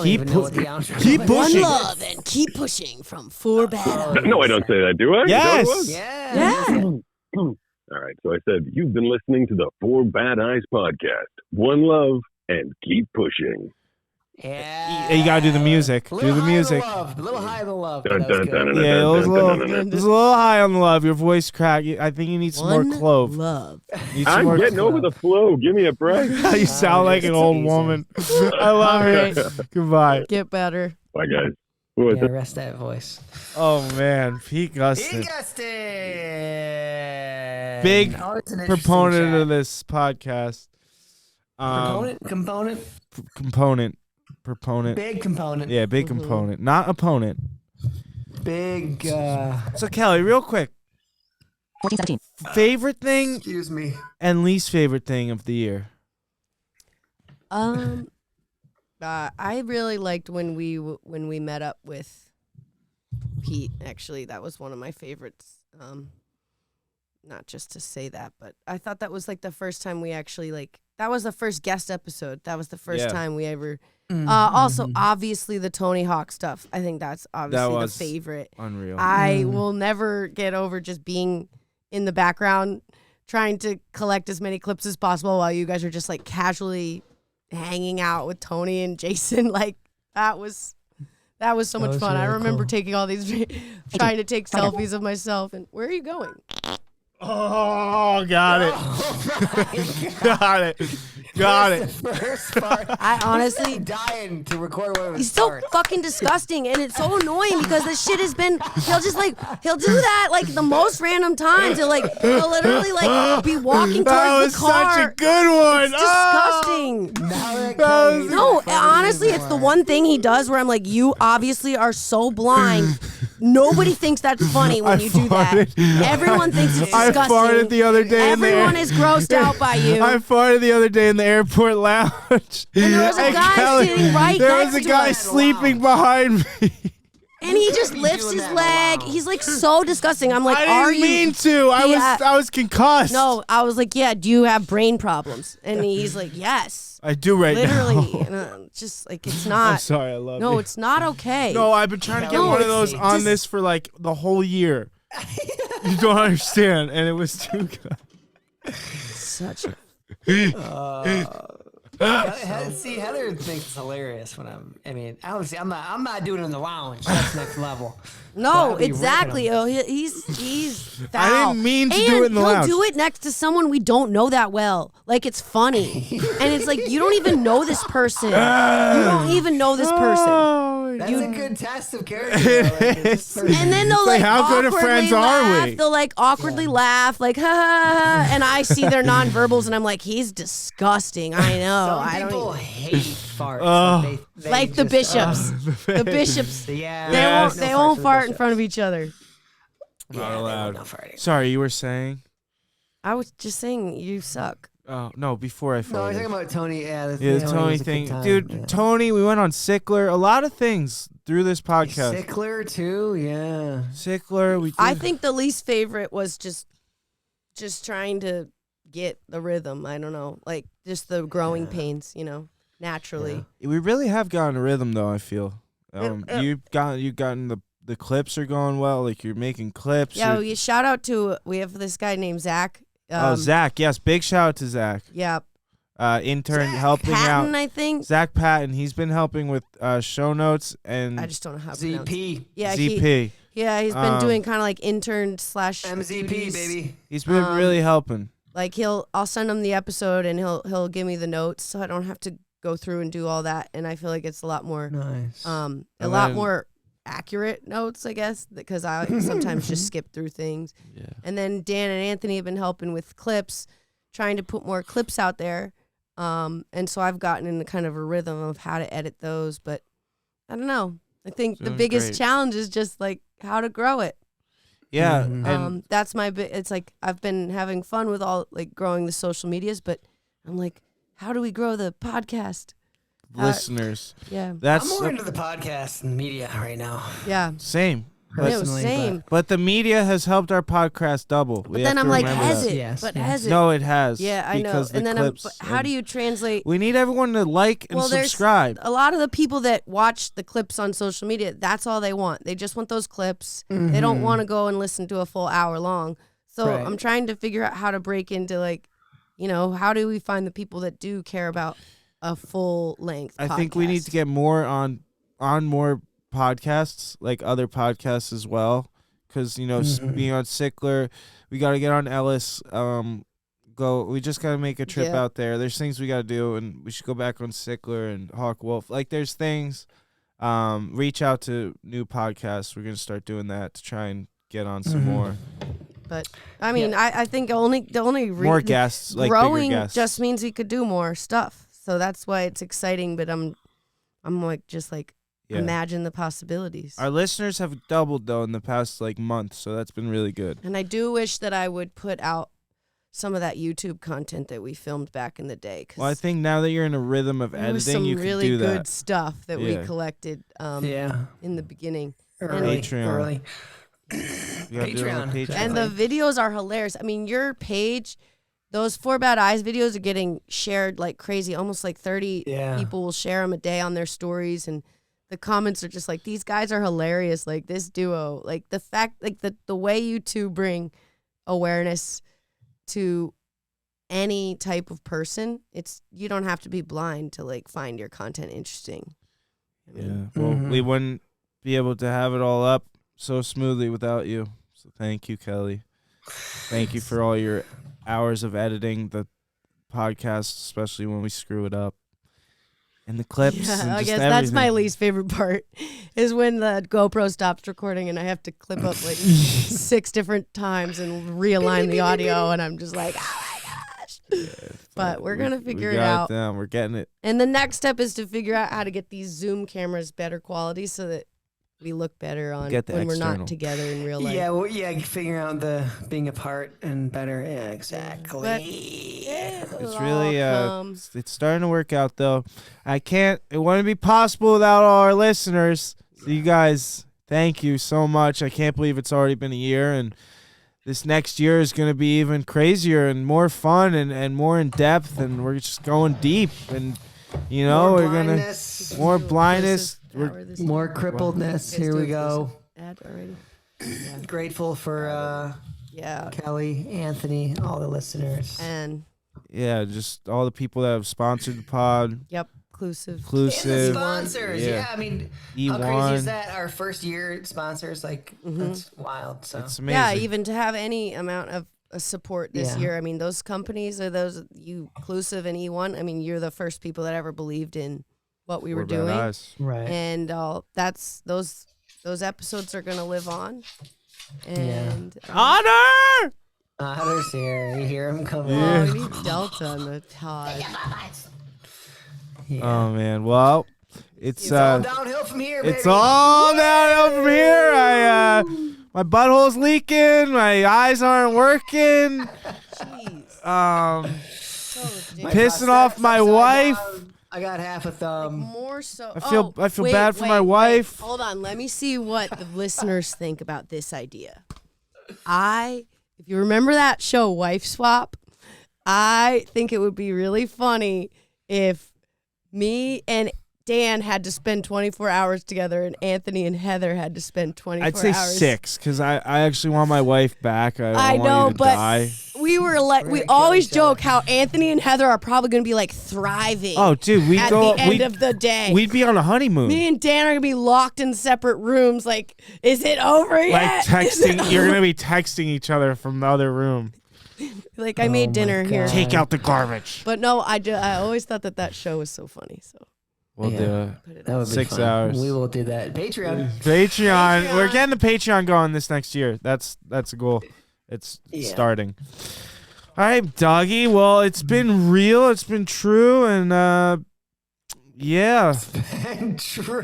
even know what the outro keep is. pushing. One love and keep pushing from 4 bad. No, I don't say that, do I? Yes. Is that what it was? Yeah. All right, so I said, you've been listening to the 4 Bad Eyes podcast. One love and keep pushing. Yeah. You gotta do the music. A Do little the high on music. love. A little high on the love. Dun, That was dun, good. dun, Yeah, it was a little high on the love. Your voice cracked. I think you need some more clove. Love. Need some I'm more getting over the flow. Give me a break. You sound like an old woman. I love it. Goodbye. Get better. Bye, guys. What's Yeah, rest that voice. Oh man, Pete Gustin. Pete Gustin. Big Oh, it's an proponent interesting of this podcast. Component? Proponent. Big component. Yeah, big component. Not opponent. Big, So Kelly, real quick. 1417. Favorite thing excuse me. and least favorite thing of the year. I really liked when we met up with Pete. Actually, that was one of my favorites. Not just to say that, but I thought that was like the first time we actually that was the first guest episode. That was the first time we ever. Also, obviously the Tony Hawk stuff. I think that's obviously the favorite. Unreal. I will never get over just being in the background trying to collect as many clips as possible while you guys are just like casually hanging out with Tony and Jason. Like that was so much fun. really I remember cool. taking all these, trying to take selfies of myself. And where are you going? Oh, got it. Got it. Got it. First part. I honestly dying to record one of He's so fucking disgusting, and it's so annoying because this shit has been. He'll do that like the most random times. He'll literally like be walking towards That was the car. such a good one. It's disgusting. No, honestly, it's the one thing he does where I'm like, you obviously are so blind. Nobody thinks that's funny when you do that. Everyone thinks it's disgusting. I farted the other day. Everyone is grossed out by you. I farted the other day in the airport lounge. And there was a guy sitting right There next was a to guy us. sleeping behind me. And he just lifts his leg. He's like so disgusting. I'm like, I didn't mean to. I was concussed. No, I was like, yeah, do you have brain problems? And he's like, yes. I do right Literally. now. And, just like, it's not. I'm sorry, I love you. No, it's not okay. No, I've been trying to get one of those on this for like the whole year. You don't understand, and it was too good. Such a. See, Heather thinks it's hilarious when obviously I'm not doing it in the lounge. That's next level. No, exactly. Oh, he's foul. I didn't mean to do it in the lounge. He'll do it next to someone we don't know that well. Like, it's funny. And it's like, you don't even know this person. You don't even know this person. That's a good test of character. And then they'll like how good of awkwardly friends laugh. are we? They'll like awkwardly laugh, like ha, ha, ha, and I see their nonverbals, and I'm like, he's disgusting. I know. Some I don't people even... hate farts. They like the just, bishops. The bishops. Yeah. They won't fart in front of each other. Not allowed. Sorry, you were saying? I was just saying you suck. Oh, no, before I farted. No, I'm talking about Tony. Yeah, the Tony thing. Dude, Tony, we went on Sickler. A lot of things through this podcast. Sickler, too? Yeah. Sickler. I think the least favorite was just trying to get the rhythm. I don't know. Like, just the growing pains, naturally. Yeah. We really have gotten a rhythm, though, I feel. You've gotten the clips are going well. Like, you're making clips. Yeah, shout out to, we have this guy named Zach. Zach, yes. Big shout out to Zach. Yeah. Intern Zach helping Patton, out. I think. Zach Patton. He's been helping with show notes and I just don't know how to ZP. Yeah, ZP. He's been doing kind of like intern / MZP, baby. He's been really helping. Like I'll send him the episode and he'll give me the notes so I don't have to go through and do all that, and I feel like it's a lot more nice. More accurate notes, I guess, because I sometimes just skip through things. Yeah. And then Dan and Anthony have been helping with clips, trying to put more clips out there. And so I've gotten in kind of a rhythm of how to edit those, but I don't know. I think the biggest challenge is just like how to grow it. Yeah. And that's it's like I've been having fun with all like growing the social medias, but I'm like, how do we grow the podcast? Listeners. Yeah. I'm more into the podcast and media right now. Yeah. Same. Same. But the media has helped our podcast double. But then I'm like, has it? Has it? No, it has. Yeah, I know. And then but how do you translate? We need everyone to like and subscribe. A lot of the people that watch the clips on social media, that's all they want. They just want those clips. They don't want to go and listen to a full hour long. So I'm trying to figure out how to break into like, how do we find the people that do care about a full length podcast? I think we need to get more on more podcasts, like other podcasts as well, because being on Sickler, we got to get on Ellis. We just got to make a trip out there. There's things we got to do, and we should go back on Sickler and Hawk Wolf. Like, there's things. Reach out to new podcasts. We're gonna start doing that to try and get on some more. But I mean, I think the only more guests, like growing bigger guests, just means we could do more stuff. So that's why it's exciting. But I'm like just like. Yeah. Imagine the possibilities. Our listeners have doubled though in the past month, so that's been really good. And I do wish that I would put out some of that YouTube content that we filmed back in the day. Well, I think now that you're in a rhythm of editing, you can really do that. Good stuff that we collected. In the beginning. Patreon. Patreon. And the videos are hilarious. I mean, your page. Those 4 Bad Eyes videos are getting shared like crazy. Almost like 30 people will share them a day on their stories, and the comments are just like, these guys are hilarious. Like this duo, like the fact, like the way you two bring awareness to any type of person. You don't have to be blind to like find your content interesting. Well, we wouldn't be able to have it all up so smoothly without you. So thank you, Kelly. Thank you for all your hours of editing the podcast, especially when we screw it up. And the clips. Yeah, and I just guess that's my everything. least favorite part is when the GoPro stops recording and I have to clip up like 6 different times and realign the audio, and I'm just like, oh my gosh. But we're going to figure it out. Down. We're getting it. And the next step is to figure out how to get these Zoom cameras better quality so that we look better on when we're not together in real life. Yeah, well, figuring out the being apart and better. Yeah, exactly. But It's really it's starting to work out though. It wouldn't be possible without all our listeners. So you guys, thank you so much. I can't believe it's already been a year, and this next year is going to be even crazier and more fun and more in depth, and we're just going deep, and we're going to more blindness. More crippledness. Here we go. Ad already. Grateful for Kelly, Anthony, all the listeners. And just all the people that have sponsored the pod. Yep, inclusive. And the sponsors. Yeah, I mean, E1. how crazy is that? Our first year sponsors, like, that's wild. So it's amazing. Yeah, even to have any amount of support this year. I mean, those companies are Inclusive and E1. I mean, you're the first people that ever believed in what we were doing. Right. And those episodes are going to live on. And Honor! Otter's here. You hear him coming. Oh, we need Delta on the pod. Oh man, well, it's all downhill from here, baby. It's all downhill from here. My butthole's leaking. My eyes aren't working. Jeez. Pissing off my wife. I got half a thumb. More so. I feel bad for my wife. Hold on. Let me see what the listeners think about this idea. If you remember that show, Wife Swap, I think it would be really funny if me and Dan had to spend 24 hours together and Anthony and Heather had to spend 24 hours. I'd say 6 because I actually want my wife back. I don't know, want you to but die. we were like, we always joke how Anthony and Heather are probably going to be like thriving. Oh, dude, at the end of the day. We'd be on a honeymoon. Me and Dan are going to be locked in separate rooms. Like, is it over yet? Like texting. You're going to be texting each other from the other room. Like, I made dinner here. Take out the garbage. But no, I always thought that show was so funny. So we'll do it. That would be 6 fun. hours. We will do that. Patreon. We're getting the Patreon going this next year. That's a goal. It's starting. All right, doggy. Well, it's been real. It's been true, and yeah. It's been true.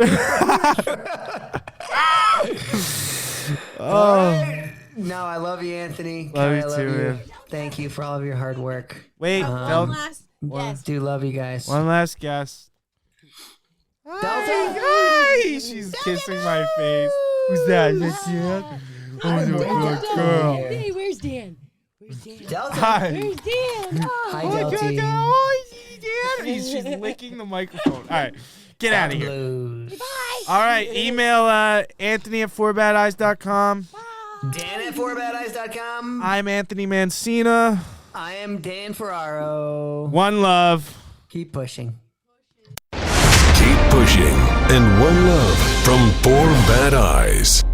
Oh. No, I love you, Anthony. Love you I love too, you. man. Thank you for all of your hard work. Wait, do love you guys. One last guess. Hi. She's kissing my face. Who's that? Is that Dan? Oh, you're a good girl. Hey, where's Dan? Delta. Hi. Where's Dan? Hi, Delta. Dan. She's licking the microphone. All right. Get out of here. Bye. All right. Email Anthony at 4badeyes.com. Dan at 4badeyes.com. I'm Anthony Mancina. I am Dan Ferraro. One love. Keep pushing. Keep pushing. And one love from 4 Bad Eyes.